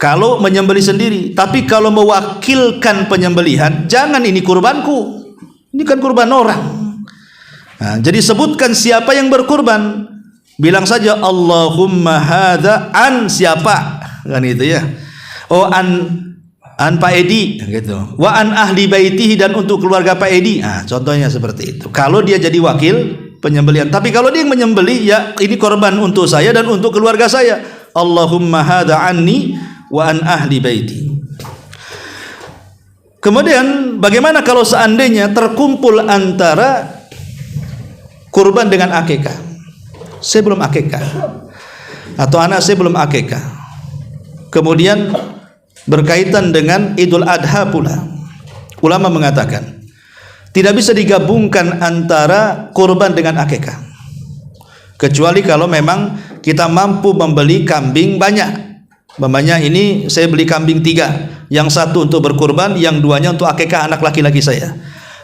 Kalau menyembelih sendiri, tapi kalau mewakilkan penyembelihan, jangan ini kurbanku, ini kan kurban orang. Nah, jadi sebutkan siapa yang berkurban, bilang saja Allahumma hadza an siapa, kan itu ya. Oh, an Pak Edi gitu. Wa an ahli baitihi, dan untuk keluarga Pak Edi. Nah, contohnya seperti itu. Kalau dia jadi wakil penyembelihan. Tapi kalau dia yang menyembelih, ya ini korban untuk saya dan untuk keluarga saya. Allahumma hadza anni wa an ahli baiti. Kemudian bagaimana kalau seandainya terkumpul antara kurban dengan akikah? Saya belum akikah, atau anak saya belum akikah. Kemudian berkaitan dengan Idul Adha pula, ulama mengatakan tidak bisa digabungkan antara kurban dengan akikah, kecuali kalau memang kita mampu membeli kambing banyak. Umpamanya ini saya beli kambing 3, yang 1 untuk berkurban, yang 2-nya untuk akikah anak laki-laki saya.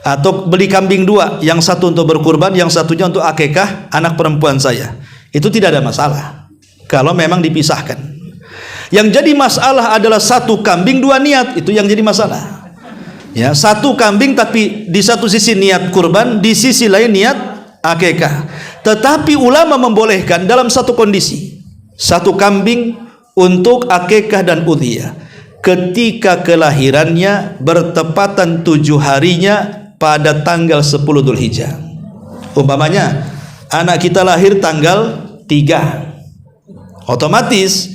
Atau beli kambing 2, yang 1 untuk berkurban, yang 1-nya untuk akikah anak perempuan saya. Itu tidak ada masalah kalau memang dipisahkan. Yang jadi masalah adalah 1 kambing 2 niat, itu yang jadi masalah. Ya, 1 kambing tapi di satu sisi niat kurban, di sisi lain niat akikah. Tetapi ulama membolehkan dalam satu kondisi, 1 kambing untuk akikah dan udhiyah ketika kelahirannya bertepatan 7 harinya pada tanggal 10 Dzulhijjah. Umpamanya anak kita lahir tanggal 3, otomatis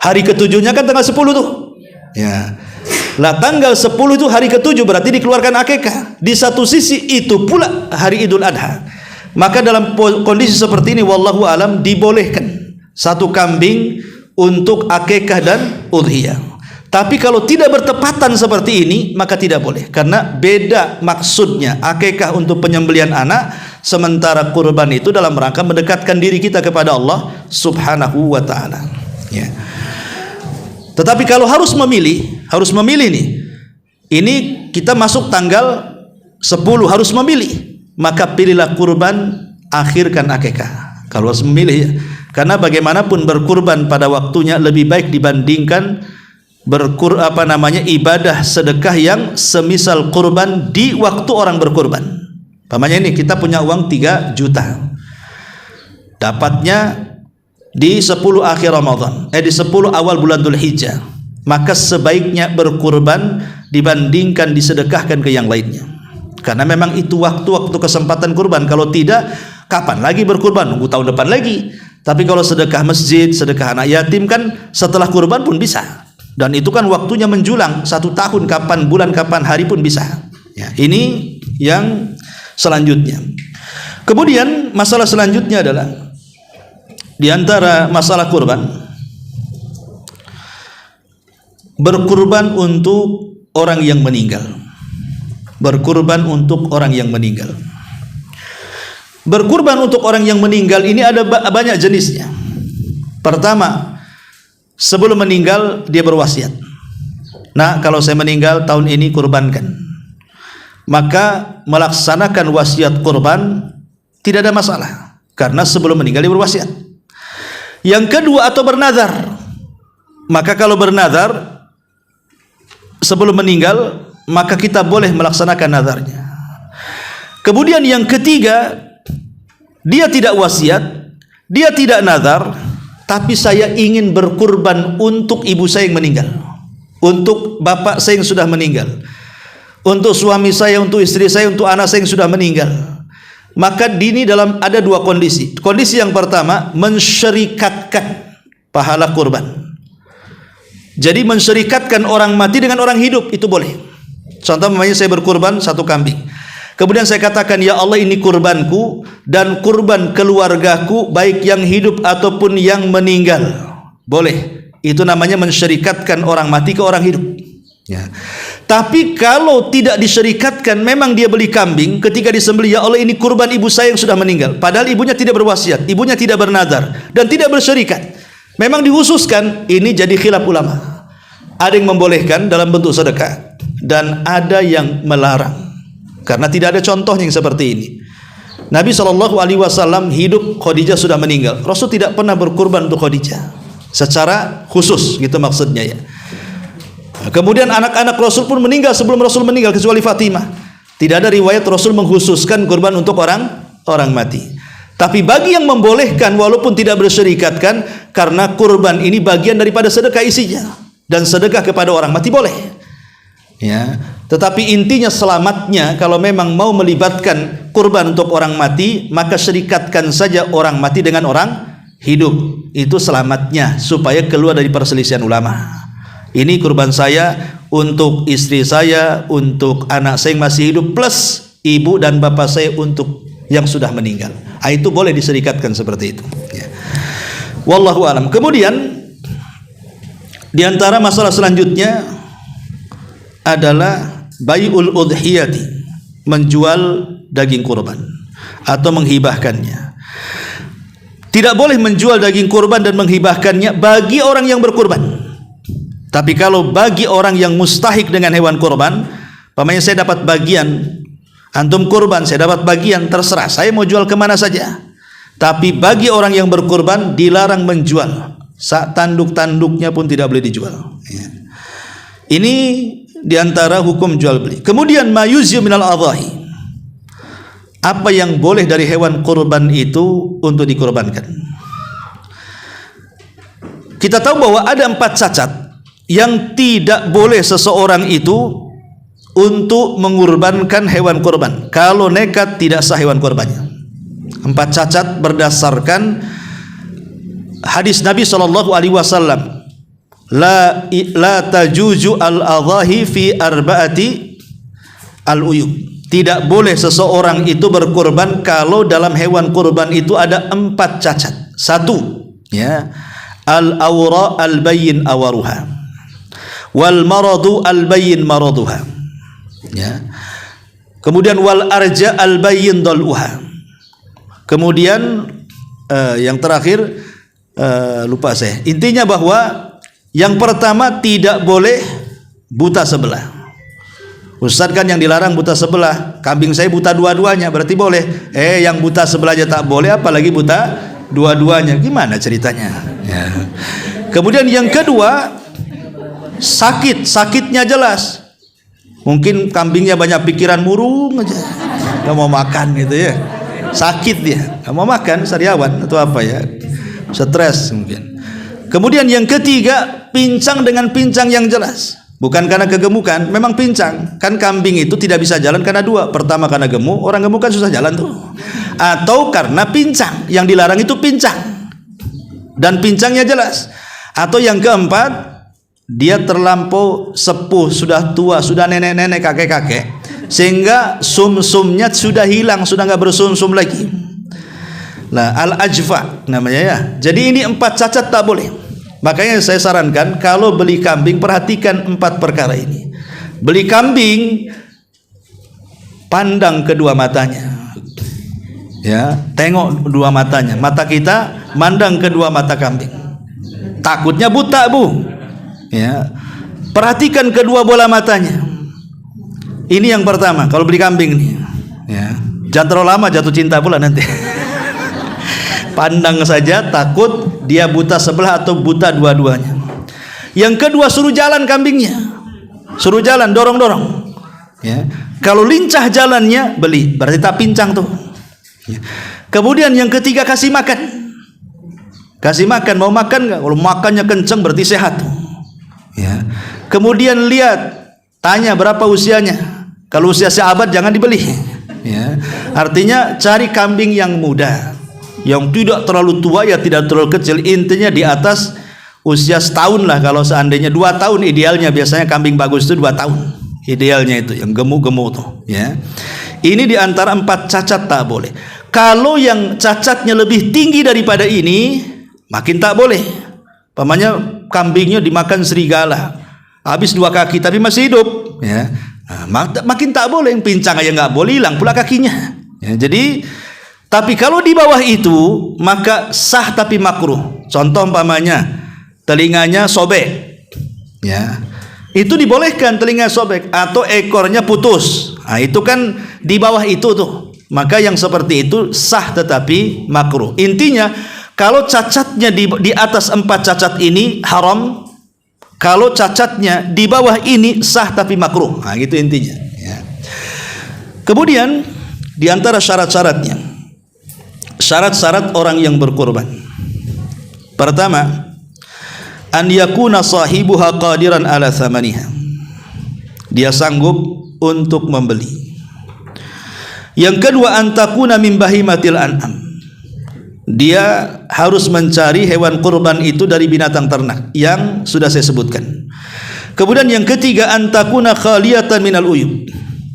hari ke-7-nya kan tanggal 10 tuh. Ya. Lah tanggal 10 itu hari ke-7, berarti dikeluarkan akikah. Di satu sisi itu pula hari Idul Adha. Maka dalam kondisi seperti ini wallahu alam dibolehkan 1 kambing untuk akikah dan udhiyah. Tapi kalau tidak bertepatan seperti ini, maka tidak boleh, karena beda maksudnya. Akikah untuk penyembelihan anak, sementara kurban itu dalam rangka mendekatkan diri kita kepada Allah Subhanahu wa taala. Ya. Tetapi kalau harus memilih nih. Ini kita masuk tanggal 10 harus memilih, maka pilihlah kurban akhirkan akikah. Kalau harus memilih ya. Karena bagaimanapun berkurban pada waktunya lebih baik dibandingkan ibadah sedekah yang semisal kurban di waktu orang berkurban. Pamannya ini kita punya uang 3 juta. Dapatnya di 10 akhir Ramadan, di 10 awal bulan Dzulhijjah. Maka sebaiknya berkurban dibandingkan disedekahkan ke yang lainnya. Karena memang itu waktu-waktu kesempatan kurban. Kalau tidak, kapan lagi berkurban? Nunggu tahun depan lagi. Tapi kalau sedekah masjid, sedekah anak yatim kan setelah kurban pun bisa. Dan itu kan waktunya menjulang 1 tahun, kapan bulan, kapan hari pun bisa. Ya, ini yang selanjutnya. Kemudian masalah selanjutnya adalah di antara masalah kurban, berkurban untuk orang yang meninggal. Berkurban untuk orang yang meninggal. Berkurban untuk orang yang meninggal ini ada banyak jenisnya. Pertama, sebelum meninggal dia berwasiat. Nah, kalau saya meninggal tahun ini kurbankan. Maka melaksanakan wasiat kurban tidak ada masalah, karena sebelum meninggal dia berwasiat. Yang kedua, atau bernazar. Maka kalau bernazar sebelum meninggal, maka kita boleh melaksanakan nazarnya. Kemudian yang ketiga, dia tidak wasiat, dia tidak nazar, tapi saya ingin berkurban untuk ibu saya yang meninggal, untuk bapak saya yang sudah meninggal, untuk suami saya, untuk istri saya, untuk anak saya yang sudah meninggal. Maka ini ada 2 kondisi. Kondisi yang pertama, mensyarikatkan pahala kurban. Jadi mensyarikatkan orang mati dengan orang hidup, itu boleh. Contoh, namanya saya berkurban 1 kambing. Kemudian saya katakan, ya Allah, ini kurbanku dan kurban keluargaku, baik yang hidup ataupun yang meninggal. Boleh. Itu namanya mensyarikatkan orang mati ke orang hidup. Ya. Tapi kalau tidak disyarikatkan, memang dia beli kambing, ketika disembelih, ya Allah, ini kurban ibu saya yang sudah meninggal. Padahal ibunya tidak berwasiat, ibunya tidak bernazar dan tidak bersyarikat. Memang dihususkan, ini jadi khilaf ulama. Ada yang membolehkan dalam bentuk sedekah dan ada yang melarang. Karena tidak ada contohnya yang seperti ini. Nabi SAW hidup, Khadijah sudah meninggal. Rasul tidak pernah berkurban untuk Khadijah secara khusus, gitu maksudnya ya. Kemudian anak-anak Rasul pun meninggal sebelum Rasul meninggal, kecuali Fatimah. Tidak ada riwayat Rasul mengkhususkan kurban untuk orang mati. Tapi bagi yang membolehkan walaupun tidak bersyarikatkan, karena kurban ini bagian daripada sedekah isinya, dan sedekah kepada orang mati boleh. Ya, tetapi intinya selamatnya kalau memang mau melibatkan kurban untuk orang mati, maka serikatkan saja orang mati dengan orang hidup. Itu selamatnya, supaya keluar dari perselisihan ulama. Ini kurban saya untuk istri saya, untuk anak saya yang masih hidup, plus ibu dan bapak saya untuk yang sudah meninggal. Itu boleh diserikatkan seperti itu. Ya. Wallahu alam. Kemudian di antara masalah selanjutnya adalah bai'ul udhiyati, menjual daging kurban atau menghibahkannya. Tidak boleh menjual daging kurban dan menghibahkannya bagi orang yang berkurban. Tapi kalau bagi orang yang mustahik dengan hewan kurban, pamannya saya dapat bagian, antum kurban, saya dapat bagian, terserah, saya mau jual kemana saja. Tapi bagi orang yang berkurban dilarang menjual. Tanduk-tanduknya pun tidak boleh dijual. Ya. Ini diantara hukum jual beli. Kemudian mayuzyu minal adhahi, apa yang boleh dari hewan kurban itu untuk dikurbankan. Kita tahu bahwa ada 4 cacat yang tidak boleh seseorang itu untuk mengurbankan hewan kurban. Kalau nekat tidak sah hewan kurbannya. 4 cacat berdasarkan hadis Nabi SAW. La tajuzu al-adhahi fi arba'ati al-uyub. Tidak boleh seseorang itu berkurban kalau dalam hewan kurban itu ada 4 cacat. 1, ya, al-awra al-bayyin awaruha, wal maradu al-bayyin maraduha, ya. Kemudian wal arja al-bayyin dal'uha. Kemudian yang terakhir lupa saya. Intinya bahwa yang pertama tidak boleh buta sebelah. Ustaz kan yang dilarang buta sebelah, kambing saya buta dua-duanya, berarti boleh. Yang buta sebelah aja tak boleh, apalagi buta dua-duanya. Gimana ceritanya? Ya. Kemudian yang kedua, sakitnya jelas. Mungkin kambingnya banyak pikiran murung aja, nggak mau makan gitu ya. Sakit dia, nggak mau makan, sariawan atau apa ya, stres mungkin. Kemudian yang ketiga, pincang dengan pincang yang jelas. Bukan karena kegemukan, memang pincang. Kan kambing itu tidak bisa jalan karena dua. Pertama karena gemuk, orang gemuk kan susah jalan tuh. Atau karena pincang, yang dilarang itu pincang. Dan pincangnya jelas. Atau yang keempat, dia terlampau sepuh, sudah tua, sudah nenek-nenek, kakek-kakek. Sehingga sum-sumnya sudah hilang, sudah nggak bersum-sum lagi. Nah, al-ajfa namanya ya. Jadi ini 4 cacat tak boleh. Makanya saya sarankan kalau beli kambing, perhatikan 4 perkara ini. Beli kambing, pandang kedua matanya, ya, tengok dua matanya. Mata kita mandang kedua mata kambing. Takutnya buta, Bu. Ya, perhatikan kedua bola matanya. Ini yang pertama kalau beli kambing nih. Ya, jangan terlalu lama jatuh cinta pula nanti. Pandang saja, takut dia buta sebelah atau buta dua-duanya. Yang kedua, suruh jalan kambingnya, suruh jalan, dorong-dorong. Ya. Kalau lincah jalannya, beli, berarti tak pincang tuh. Ya. Kemudian yang ketiga, kasih makan. Kasih makan, mau makan nggak? Kalau makannya kenceng berarti sehat. Ya. Kemudian lihat, tanya berapa usianya. Kalau usia seabad jangan dibeli. Ya. Artinya cari kambing yang muda, yang tidak terlalu tua ya tidak terlalu kecil, intinya di atas usia setahun lah. Kalau seandainya 2 tahun idealnya, biasanya kambing bagus itu 2 tahun idealnya, itu yang gemuk-gemuk tuh ya. Ini diantara 4 cacat tak boleh. Kalau yang cacatnya lebih tinggi daripada ini, makin tak boleh. Pamannya kambingnya dimakan serigala, habis 2 kaki tapi masih hidup ya. Nah, makin tak boleh. Yang pincang aja nggak boleh, hilang pula kakinya ya. Jadi tapi kalau di bawah itu maka sah tapi makruh. Contoh umpamanya telinganya sobek, ya, itu dibolehkan telinga sobek, atau ekornya putus. Nah, itu kan di bawah itu tuh. Maka yang seperti itu sah tetapi makruh. Intinya kalau cacatnya di atas 4 cacat ini haram. Kalau cacatnya di bawah ini sah tapi makruh. Nah, gitu intinya. Ya. Kemudian di antara syarat-syaratnya, syarat-syarat orang yang berkurban. Pertama, an yakuna sahibuha qadiran ala thamaniha. Dia sanggup untuk membeli. Yang kedua, an takuna min bahimatil an'am. Dia harus mencari hewan kurban itu dari binatang ternak yang sudah saya sebutkan. Kemudian yang ketiga, an takuna khaliyatan minal uyub.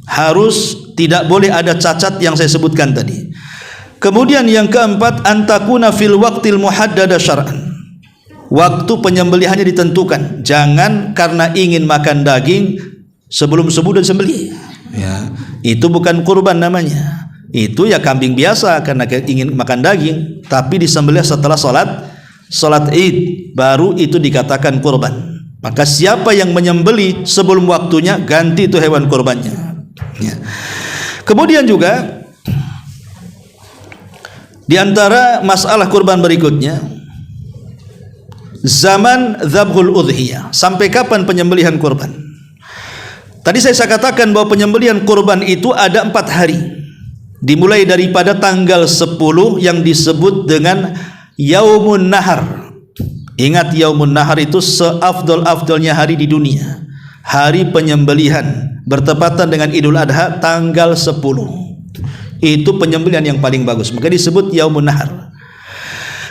Harus tidak boleh ada cacat yang saya sebutkan tadi. Kemudian yang keempat, antakuna fil waqtil muhaddada syar'an. Waktu penyembelihannya ditentukan. Jangan karena ingin makan daging sebelum subuh dan sembelih. Ya, itu bukan kurban namanya. Itu ya kambing biasa karena ingin makan daging, tapi disembelih setelah salat Id, baru itu dikatakan kurban. Maka siapa yang menyembelih sebelum waktunya, ganti itu hewan kurbannya. Ya. Kemudian juga di antara masalah kurban berikutnya, zaman dzabhul udhiyah. Sampai kapan penyembelihan kurban? Tadi saya katakan bahwa penyembelihan kurban itu ada 4 hari. Dimulai daripada tanggal 10 yang disebut dengan Yaumun Nahar. Ingat, Yaumun Nahar itu seafdol-afdolnya hari di dunia. Hari penyembelihan bertepatan dengan Idul Adha tanggal 10. Itu penyembelihan yang paling bagus, maka disebut Yaumun Nahar.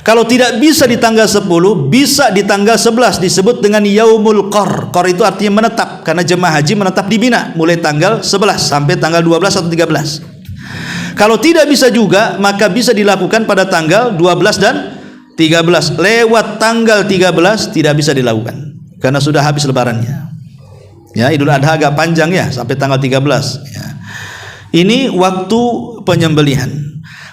Kalau tidak bisa di tanggal 10, bisa di tanggal 11, disebut dengan Yaumul Qor. Qor itu artinya menetap, karena jemaah haji menetap di Mina mulai tanggal 11 sampai tanggal 12 atau 13. Kalau tidak bisa juga, maka bisa dilakukan pada tanggal 12 dan 13. Lewat tanggal 13 tidak bisa dilakukan karena sudah habis lebarannya. Ya, Idul Adha agak panjang ya, sampai tanggal 13 ya. Ini waktu penyembelihan.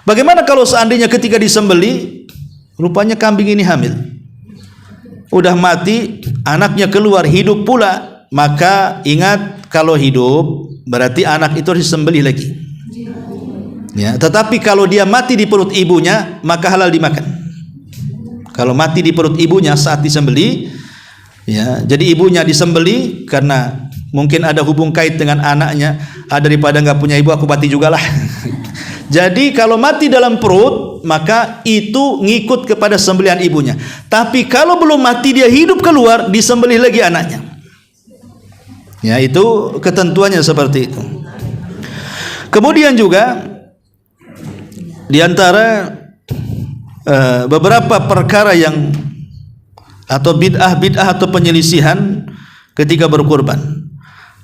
Bagaimana kalau seandainya ketika disembelih rupanya kambing ini hamil, udah mati, anaknya keluar, hidup pula? Maka ingat, kalau hidup berarti anak itu harus disembelih lagi. Ya, tetapi kalau dia mati di perut ibunya, maka halal dimakan. Kalau mati di perut ibunya saat disembelih, ya, jadi ibunya disembelih karena mungkin ada hubung kait dengan anaknya. Daripada nggak punya ibu, aku mati juga lah. Jadi kalau mati dalam perut, maka itu ngikut kepada sembelihan ibunya. Tapi kalau belum mati, dia hidup keluar, disembelih lagi anaknya. Ya, itu ketentuannya seperti itu. Kemudian juga di antara beberapa perkara yang atau bid'ah atau penyelisihan ketika berkurban.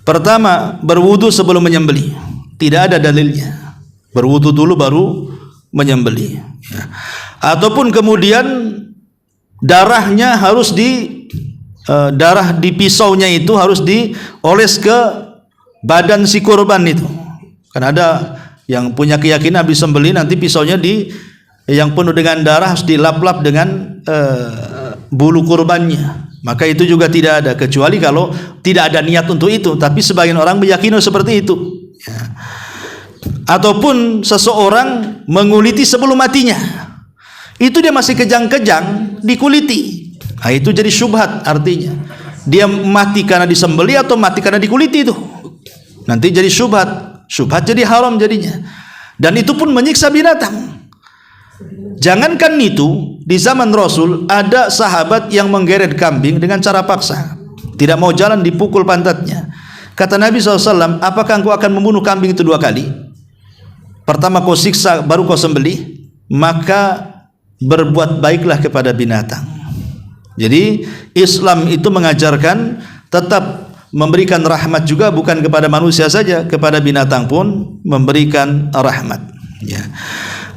Pertama, berwudu sebelum menyembelih. Tidak ada dalilnya. Berwudu dulu baru menyembelih. Ya. Ataupun kemudian darahnya harus darah di pisaunya itu harus dioles ke badan si kurban itu. Kan ada yang punya keyakinan habis sembelih nanti pisaunya yang penuh dengan darah harus dilap-lap dengan bulu kurbannya. Maka itu juga tidak ada, kecuali kalau tidak ada niat untuk itu. Tapi sebagian orang meyakini seperti itu. Ya. Ataupun seseorang menguliti sebelum matinya, itu dia masih kejang-kejang dikuliti. Nah, itu jadi syubhat, artinya dia mati karena disembelih atau mati karena dikuliti itu. Nanti jadi syubhat jadi haram jadinya. Dan itu pun menyiksa binatang. Jangankan itu, di zaman Rasul ada sahabat yang menggeret kambing dengan cara paksa. Tidak mau jalan, dipukul pantatnya. Kata Nabi SAW, apakah engkau akan membunuh kambing itu 2 kali? Pertama kau siksa, baru kau sembelih. Maka berbuat baiklah kepada binatang. Jadi Islam itu mengajarkan tetap memberikan rahmat juga, bukan kepada manusia saja, kepada binatang pun memberikan rahmat. Ya.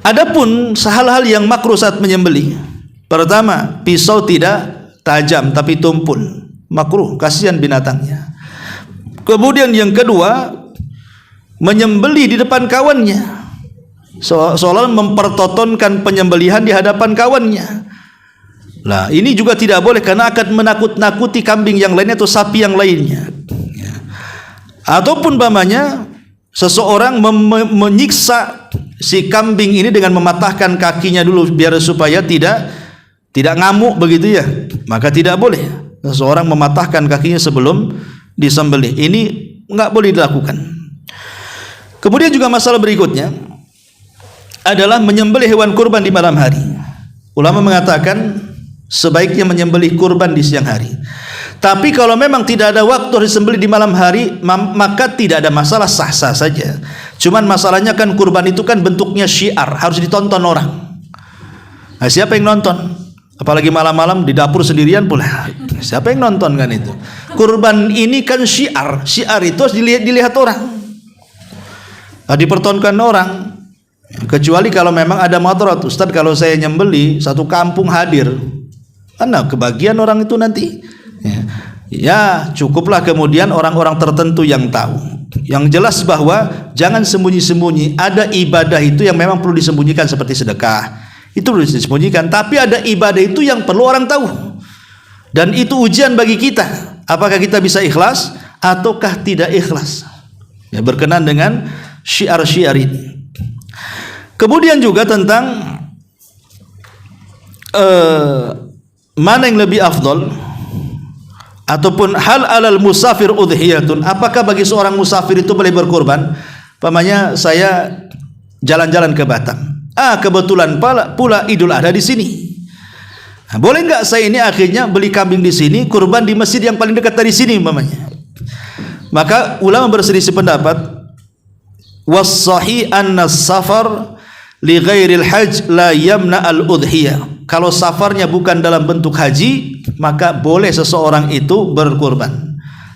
Adapun hal-hal yang makruh saat menyembelih, pertama, pisau tidak tajam tapi tumpul, makruh, kasihan binatangnya. Kemudian yang kedua, menyembelih di depan kawannya, seolah-olah mempertontonkan penyembelihan di hadapan kawannya. Nah, ini juga tidak boleh karena akan menakut-nakuti kambing yang lainnya atau sapi yang lainnya. Ya. Ataupun umpamanya seseorang menyiksa si kambing ini dengan mematahkan kakinya dulu biar supaya tidak ngamuk begitu ya, maka tidak boleh seseorang mematahkan kakinya sebelum disembelih. Ini enggak boleh dilakukan. Kemudian juga masalah berikutnya adalah menyembelih hewan kurban di malam hari. Ulama mengatakan sebaiknya menyembelih kurban di siang hari. Tapi kalau memang tidak ada waktu disembelih di malam hari, maka tidak ada masalah, sah-sah saja. Cuman masalahnya kan kurban itu kan bentuknya syiar, harus ditonton orang. Nah, siapa yang nonton? Apalagi malam-malam di dapur sendirian pula. Siapa yang nonton kan itu? Kurban ini kan syiar. Syiar itu harus dilihat orang. Nah, dipertontonkan orang. Kecuali kalau memang ada madarat. Ustaz, kalau saya nyembeli satu kampung hadir, mana kebagian orang itu nanti? Ya, cukuplah kemudian orang-orang tertentu yang tahu. Yang jelas bahwa jangan sembunyi-sembunyi. Ada ibadah itu yang memang perlu disembunyikan seperti sedekah. Itu perlu disembunyikan. Tapi ada ibadah itu yang perlu orang tahu. Dan itu ujian bagi kita. Apakah kita bisa ikhlas ataukah tidak ikhlas? Ya, berkenan dengan syiar-syiar ini. Kemudian juga tentang mana yang lebih afdol, ataupun hal alal musafir udhiyatun, apakah bagi seorang musafir itu boleh berkurban? Pamannya saya jalan-jalan ke Batam, kebetulan pula Idul Adha di sini. Nah, boleh nggak saya ini akhirnya beli kambing di sini, kurban di masjid yang paling dekat dari sini pamannya? Maka ulama berselisih pendapat. Was-sahih anna safar li ghairil hajj la yamna al-udhiyah. Kalau safarnya bukan dalam bentuk haji, maka boleh seseorang itu berkurban.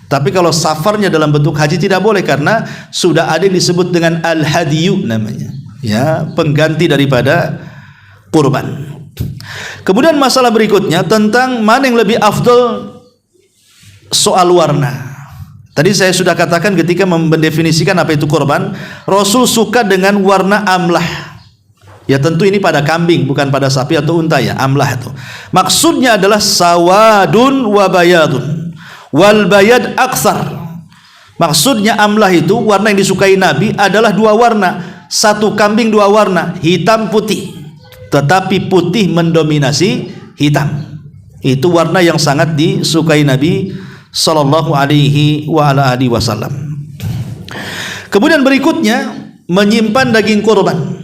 Tapi kalau safarnya dalam bentuk haji tidak boleh, karena sudah ada yang disebut dengan al-hadiyu namanya. Ya, pengganti daripada kurban. Kemudian masalah berikutnya tentang mana yang lebih afdal soal warna. Tadi saya sudah katakan ketika mendefinisikan apa itu kurban, Rasul suka dengan warna amlah. Ya tentu ini pada kambing, bukan pada sapi atau unta ya, amlah itu. Maksudnya adalah sawadun wa bayadun. Wal bayad aksar. Maksudnya amlah itu warna yang disukai Nabi adalah dua warna. Satu kambing dua warna, hitam putih. Tetapi putih mendominasi hitam. Itu warna yang sangat disukai Nabi sallallahu alaihi wasallam. Kemudian berikutnya menyimpan daging kurban.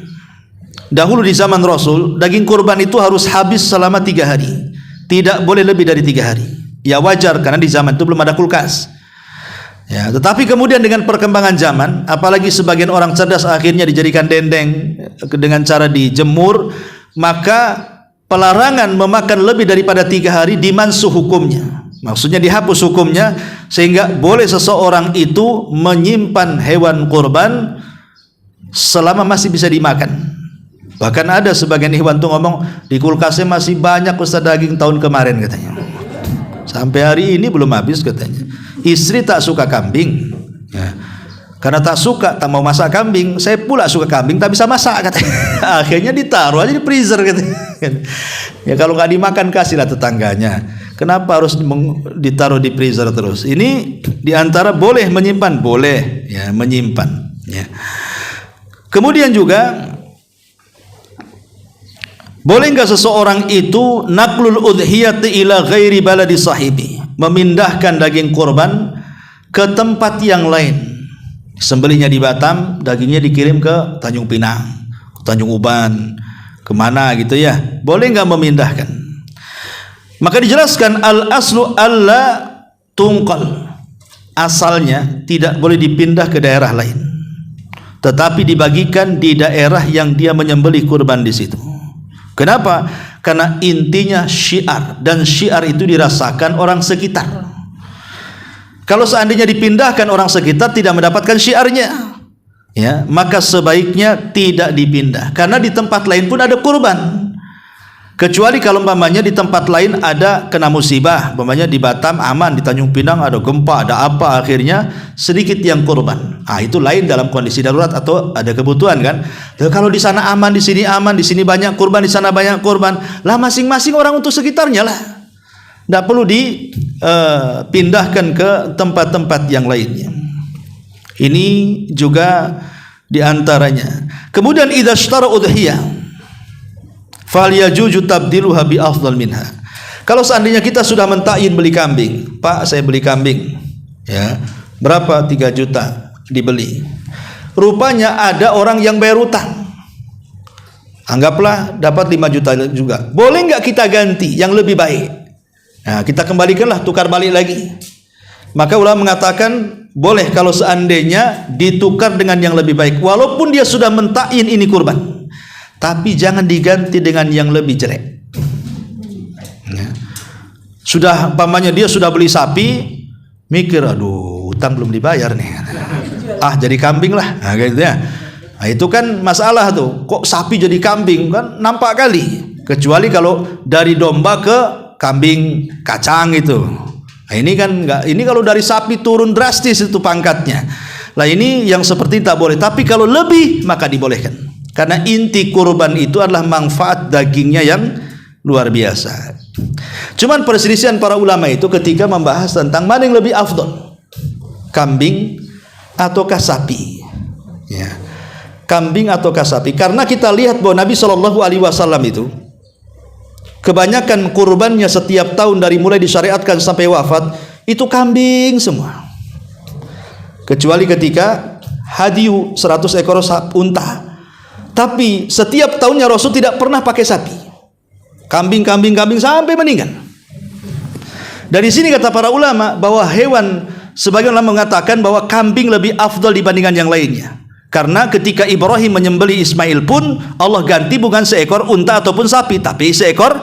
Dahulu di zaman Rasul, daging kurban itu harus habis selama 3 hari. Tidak boleh lebih dari 3 hari. Ya wajar karena di zaman itu belum ada kulkas. Ya, tetapi kemudian dengan perkembangan zaman, apalagi sebagian orang cerdas akhirnya dijadikan dendeng dengan cara dijemur, maka pelarangan memakan lebih daripada 3 hari dimansuh hukumnya. Maksudnya dihapus hukumnya, sehingga boleh seseorang itu menyimpan hewan kurban selama masih bisa dimakan. Bahkan ada sebagian ikhwan tuh ngomong, di kulkasnya masih banyak Ustaz daging tahun kemarin katanya. Sampai hari ini belum habis katanya. Istri tak suka kambing, ya. Karena tak suka, tak mau masak kambing. Saya pula suka kambing, tak bisa masak katanya. Akhirnya ditaruh aja di freezer katanya. Ya kalau nggak dimakan kasihlah tetangganya. Kenapa harus ditaruh di freezer terus? Ini diantara boleh menyimpan, boleh ya menyimpan. Ya. Kemudian juga boleh enggak seseorang itu naklul udhiyati ila ghairi baladi sahibi, memindahkan daging kurban ke tempat yang lain. Sembelihnya di Batam, dagingnya dikirim ke Tanjung Pinang, Tanjung Uban, kemana gitu ya. Boleh enggak memindahkan? Maka dijelaskan al aslu alla tungqal. Asalnya tidak boleh dipindah ke daerah lain, tetapi dibagikan di daerah yang dia menyembelih kurban di situ. Kenapa? Karena intinya syiar, dan syiar itu dirasakan orang sekitar. Kalau seandainya dipindahkan, orang sekitar tidak mendapatkan syiarnya, ya, maka sebaiknya tidak dipindah. Karena di tempat lain pun ada kurban. Kecuali kalau umpamanya di tempat lain ada kena musibah, umpamanya di Batam aman, di Tanjung Pinang ada gempa, ada apa, akhirnya sedikit yang kurban. Itu lain dalam kondisi darurat atau ada kebutuhan kan. Kalau di sana aman, di sini aman, di sini banyak kurban, di sana banyak kurban, lah masing-masing orang untuk sekitarnya lah. Tidak perlu dipindahkan ke tempat-tempat yang lainnya. Ini juga diantaranya. Kemudian idza ishtara udhiyah falyajuju tabdiluha bi afdal minha. Kalau seandainya kita sudah mentakyin beli kambing, Pak saya beli kambing, ya berapa, 3 juta dibeli. Rupanya ada orang yang bayar utang, anggaplah dapat 5 juta juga. Boleh nggak kita ganti yang lebih baik? Nah, kita kembalikanlah, tukar balik lagi. Maka ulama mengatakan boleh kalau seandainya ditukar dengan yang lebih baik, walaupun dia sudah mentakyin ini kurban, tapi jangan diganti dengan yang lebih jelek. Ya. Sudah pamannya dia sudah beli sapi, mikir aduh utang belum dibayar nih, jadi kambing lah. Nah, gitu ya. Nah, itu kan masalah tuh. Kok sapi jadi kambing kan nampak kali. Kecuali kalau dari domba ke kambing kacang itu. Nah, ini kan enggak. Ini kalau dari sapi turun drastis itu pangkatnya. Lah ini yang seperti tak boleh. Tapi kalau lebih maka dibolehkan. Karena inti kurban itu adalah manfaat dagingnya yang luar biasa. Cuman perselisihan para ulama itu ketika membahas tentang mana yang lebih afdol, kambing ataukah sapi, ya. Kambing ataukah sapi? Karena kita lihat bahwa Nabi SAW itu kebanyakan kurbannya setiap tahun dari mulai disyariatkan sampai wafat itu kambing semua. Kecuali ketika hadiu 100 ekor unta. Tapi setiap tahunnya Rasul tidak pernah pakai sapi. Kambing sampai meninggal. Dari sini kata para ulama bahwa hewan, sebagian ulama mengatakan bahwa kambing lebih afdal dibandingkan yang lainnya. Karena ketika Ibrahim menyembelih Ismail pun Allah ganti bukan seekor unta ataupun sapi, tapi seekor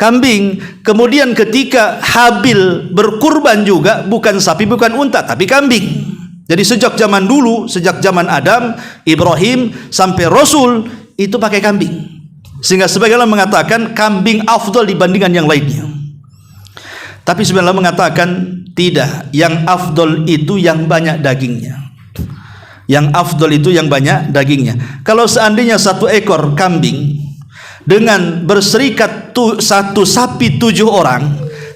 kambing. Kemudian ketika Habil berkurban juga bukan sapi bukan unta tapi kambing. Jadi sejak zaman dulu, sejak zaman Adam, Ibrahim sampai Rasul itu pakai kambing. Sehingga sebagian orang mengatakan kambing afdal dibandingkan yang lainnya. Tapi sebagian orang mengatakan tidak, yang afdal itu yang banyak dagingnya. Yang afdal itu yang banyak dagingnya. Kalau seandainya 1 ekor kambing dengan berserikat 1 sapi 7 orang,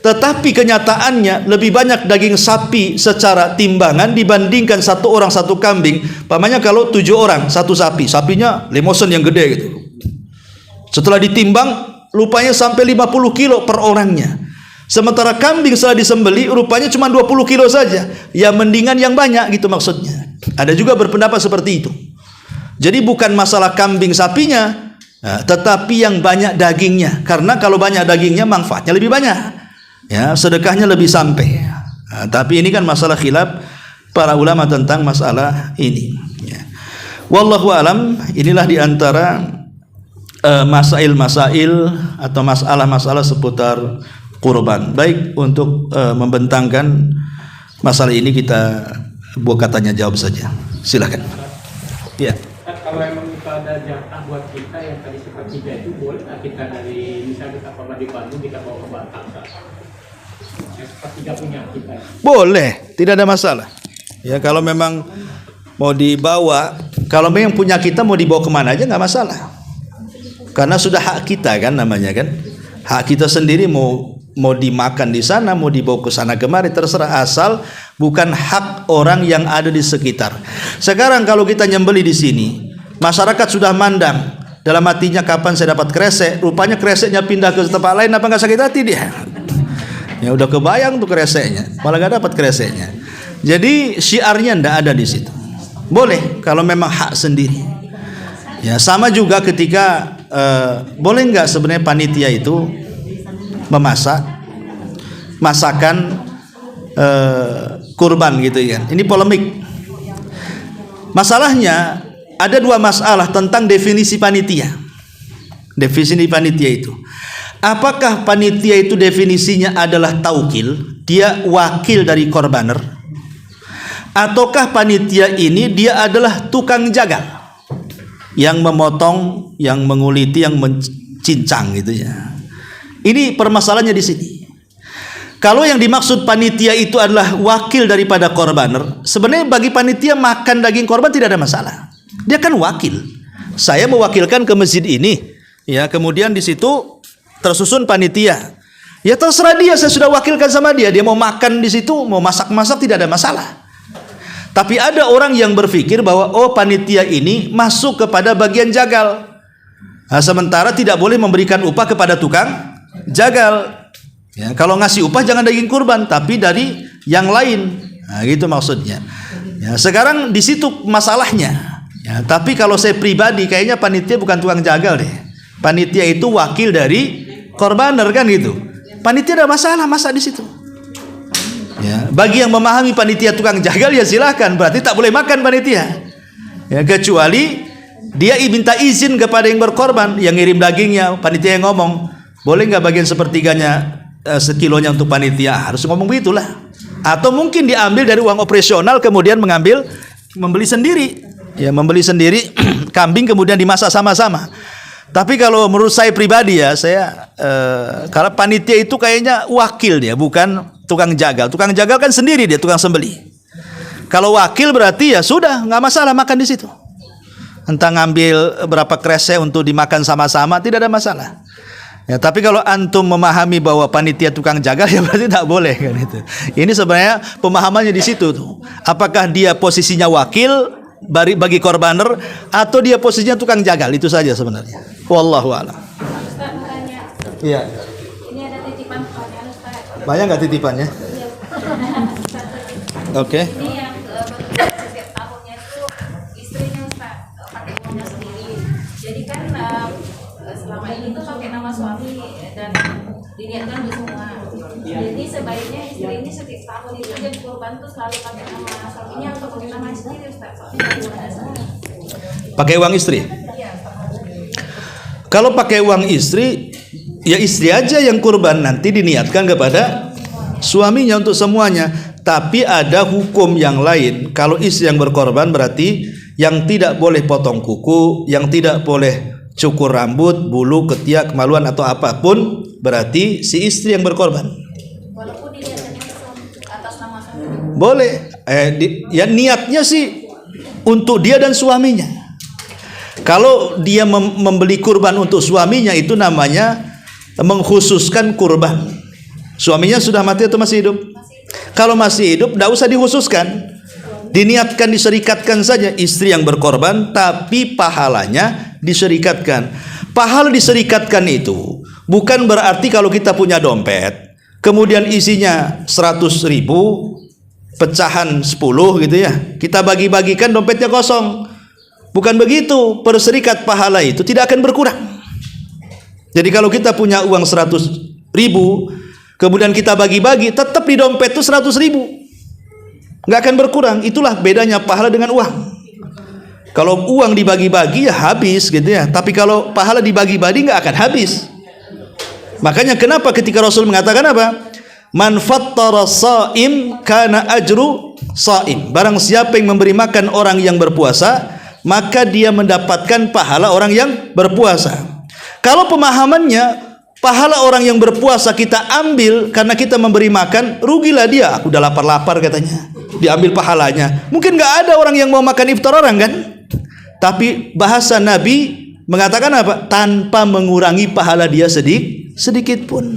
Tetapi kenyataannya lebih banyak daging sapi secara timbangan dibandingkan satu orang satu kambing. Pamannya kalau 7 orang satu sapi, sapinya lemosen yang gede gitu. Setelah ditimbang, rupanya sampai 50 kilo per orangnya. Sementara kambing setelah disembeli, rupanya cuma 20 kilo saja. Ya mendingan yang banyak gitu maksudnya. Ada juga berpendapat seperti itu. Jadi bukan masalah kambing sapinya, tetapi yang banyak dagingnya. Karena kalau banyak dagingnya manfaatnya lebih banyak. Ya, sedekahnya lebih sampai. Tapi ini kan masalah khilaf para ulama tentang masalah ini. Ya. Wallahu alam, inilah diantara masail-masail atau masalah-masalah seputar kurban. Baik, untuk membentangkan masalah ini kita buat tanya jawab saja. Silakan. Ya. Kalau emang kita ada jatah buat kita yang tadi sepertiga itu boleh kita dari misalnya kita pernah di Bandung kita bawa ke Batam. Yang sepertiga punya kita. Boleh, tidak ada masalah. Ya kalau memang mau dibawa, kalau memang punya kita mau dibawa kemana aja nggak masalah. Karena sudah hak kita kan namanya kan. Hak kita sendiri mau dimakan di sana, mau dibawa ke sana kemari terserah, asal bukan hak orang yang ada di sekitar. Sekarang kalau kita nyembeli di sini, masyarakat sudah mandang dalam hatinya kapan saya dapat kresek, rupanya kreseknya pindah ke tempat lain, apa nggak sakit hati dia? Ya udah kebayang tuh kreseknya, malah nggak dapat kreseknya. Jadi syiarnya ndak ada di situ. Boleh kalau memang hak sendiri. Ya sama juga ketika boleh nggak sebenarnya panitia itu memasak masakan kurban gitu ya. Ini polemik. Masalahnya ada 2 masalah tentang definisi panitia. Definisi panitia itu, apakah panitia itu definisinya adalah taukil, dia wakil dari korbaner, ataukah panitia ini dia adalah tukang jagal yang memotong, yang menguliti, yang mencincang gitu ya. Ini permasalahannya di sini. Kalau yang dimaksud panitia itu adalah wakil daripada korbaner, sebenarnya bagi panitia makan daging korban tidak ada masalah. Dia kan wakil. Saya mewakilkan ke masjid ini, ya kemudian di situ tersusun panitia. Ya terserah dia, saya sudah wakilkan sama dia. Dia mau makan di situ, mau masak-masak tidak ada masalah. Tapi ada orang yang berpikir bahwa oh panitia ini masuk kepada bagian jagal. Nah, sementara tidak boleh memberikan upah kepada tukang jagal. Ya, kalau ngasih upah jangan daging kurban, tapi dari yang lain. Nah, gitu maksudnya. Ya, sekarang di situ masalahnya. Ya, tapi kalau saya pribadi kayaknya panitia bukan tukang jagal deh. Panitia itu wakil dari korbaner kan gitu. Panitia ada masalah masa di situ. Ya, bagi yang memahami panitia tukang jagal ya silahkan, berarti tak boleh makan panitia. Ya, kecuali dia minta izin kepada yang berkorban, yang ngirim dagingnya, panitia yang ngomong, boleh nggak bagian sepertiganya sekilonya untuk panitia, harus ngomong begitulah. Atau mungkin diambil dari uang operasional kemudian membeli sendiri. Ya, membeli sendiri kambing kemudian dimasak sama-sama. Tapi kalau menurut saya pribadi ya, saya kalau panitia itu kayaknya wakil dia, bukan tukang jagal. Tukang jagal kan sendiri dia, tukang sembeli. Kalau wakil berarti ya sudah, nggak masalah makan di situ. Entah ngambil berapa kresek untuk dimakan sama-sama, tidak ada masalah. Ya, tapi kalau antum memahami bahwa panitia tukang jagal ya berarti tak boleh kan itu. Ini sebenarnya pemahamannya di situ tuh. Apakah dia posisinya wakil bagi korbaner atau dia posisinya tukang jagal, itu saja sebenarnya. Wallahu a'lam. Ustaz mau tanya. Iya. Ini ada titipan pertanyaan Ustaz. Banyak nggak titipannya? Iya. Oke. Ini yang setiap tahunnya itu istrinya Ustaz pakai uangnya sendiri. Jadi kan selama ini tuh pakai nama suami dan diniatkan untuk semua. Jadi sebaiknya istri ini setiap tahun itu jadi kurban tuh selalu pakai nama suaminya atau pakai nama sendiri Ustaz. Pakai uang istri? Iya. Kalau pakai uang istri, ya istri aja yang kurban, nanti diniatkan kepada suaminya untuk semuanya. Tapi ada hukum yang lain. Kalau istri yang berkorban berarti yang tidak boleh potong kuku, yang tidak boleh cukur rambut, bulu, ketiak, kemaluan atau apapun, berarti si istri yang berkorban. Walaupun diniatkan atas nama suami. Boleh. Ya niatnya sih untuk dia dan suaminya. Kalau dia membeli kurban untuk suaminya, itu namanya mengkhususkan kurban. Suaminya sudah mati atau masih hidup? Kalau masih hidup, tidak usah dikhususkan. Diniatkan, diserikatkan saja istri yang berkorban, tapi pahalanya diserikatkan. Pahala diserikatkan itu bukan berarti kalau kita punya dompet, kemudian isinya 100.000, pecahan 10 gitu ya, kita bagi-bagikan dompetnya kosong. Bukan begitu. Perserikat pahala itu tidak akan berkurang. Jadi kalau kita punya uang 100.000, kemudian kita bagi-bagi, tetap di dompet itu 100.000, nggak akan berkurang. Itulah bedanya pahala dengan uang. Kalau uang dibagi-bagi ya habis gitu ya, tapi kalau pahala dibagi-bagi nggak akan habis. Makanya kenapa ketika Rasul mengatakan apa? Man fattara shaim kana ajru shaim. Barang siapa yang memberi makan orang yang berpuasa, maka dia mendapatkan pahala orang yang berpuasa. Kalau pemahamannya pahala orang yang berpuasa kita ambil karena kita memberi makan, rugilah dia. Aku udah lapar-lapar katanya, diambil pahalanya. Mungkin nggak ada orang yang mau makan iftar orang kan? Tapi bahasa Nabi mengatakan apa? Tanpa mengurangi pahala dia sedikit pun.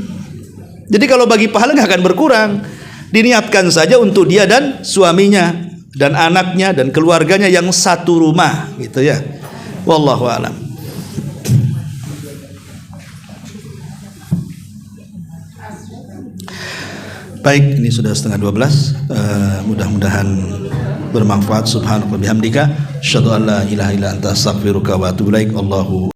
Jadi kalau bagi pahala nggak akan berkurang. Diniatkan saja untuk dia dan suaminya dan anaknya dan keluarganya yang satu rumah gitu ya. Wallahu a'lam. Baik, ini sudah 11:30. Mudah-mudahan bermanfaat. Subhanaka wa bihamdika, asyhadu an la ilaha illa anta, astaghfiruka wa atubu ilaik. Allahu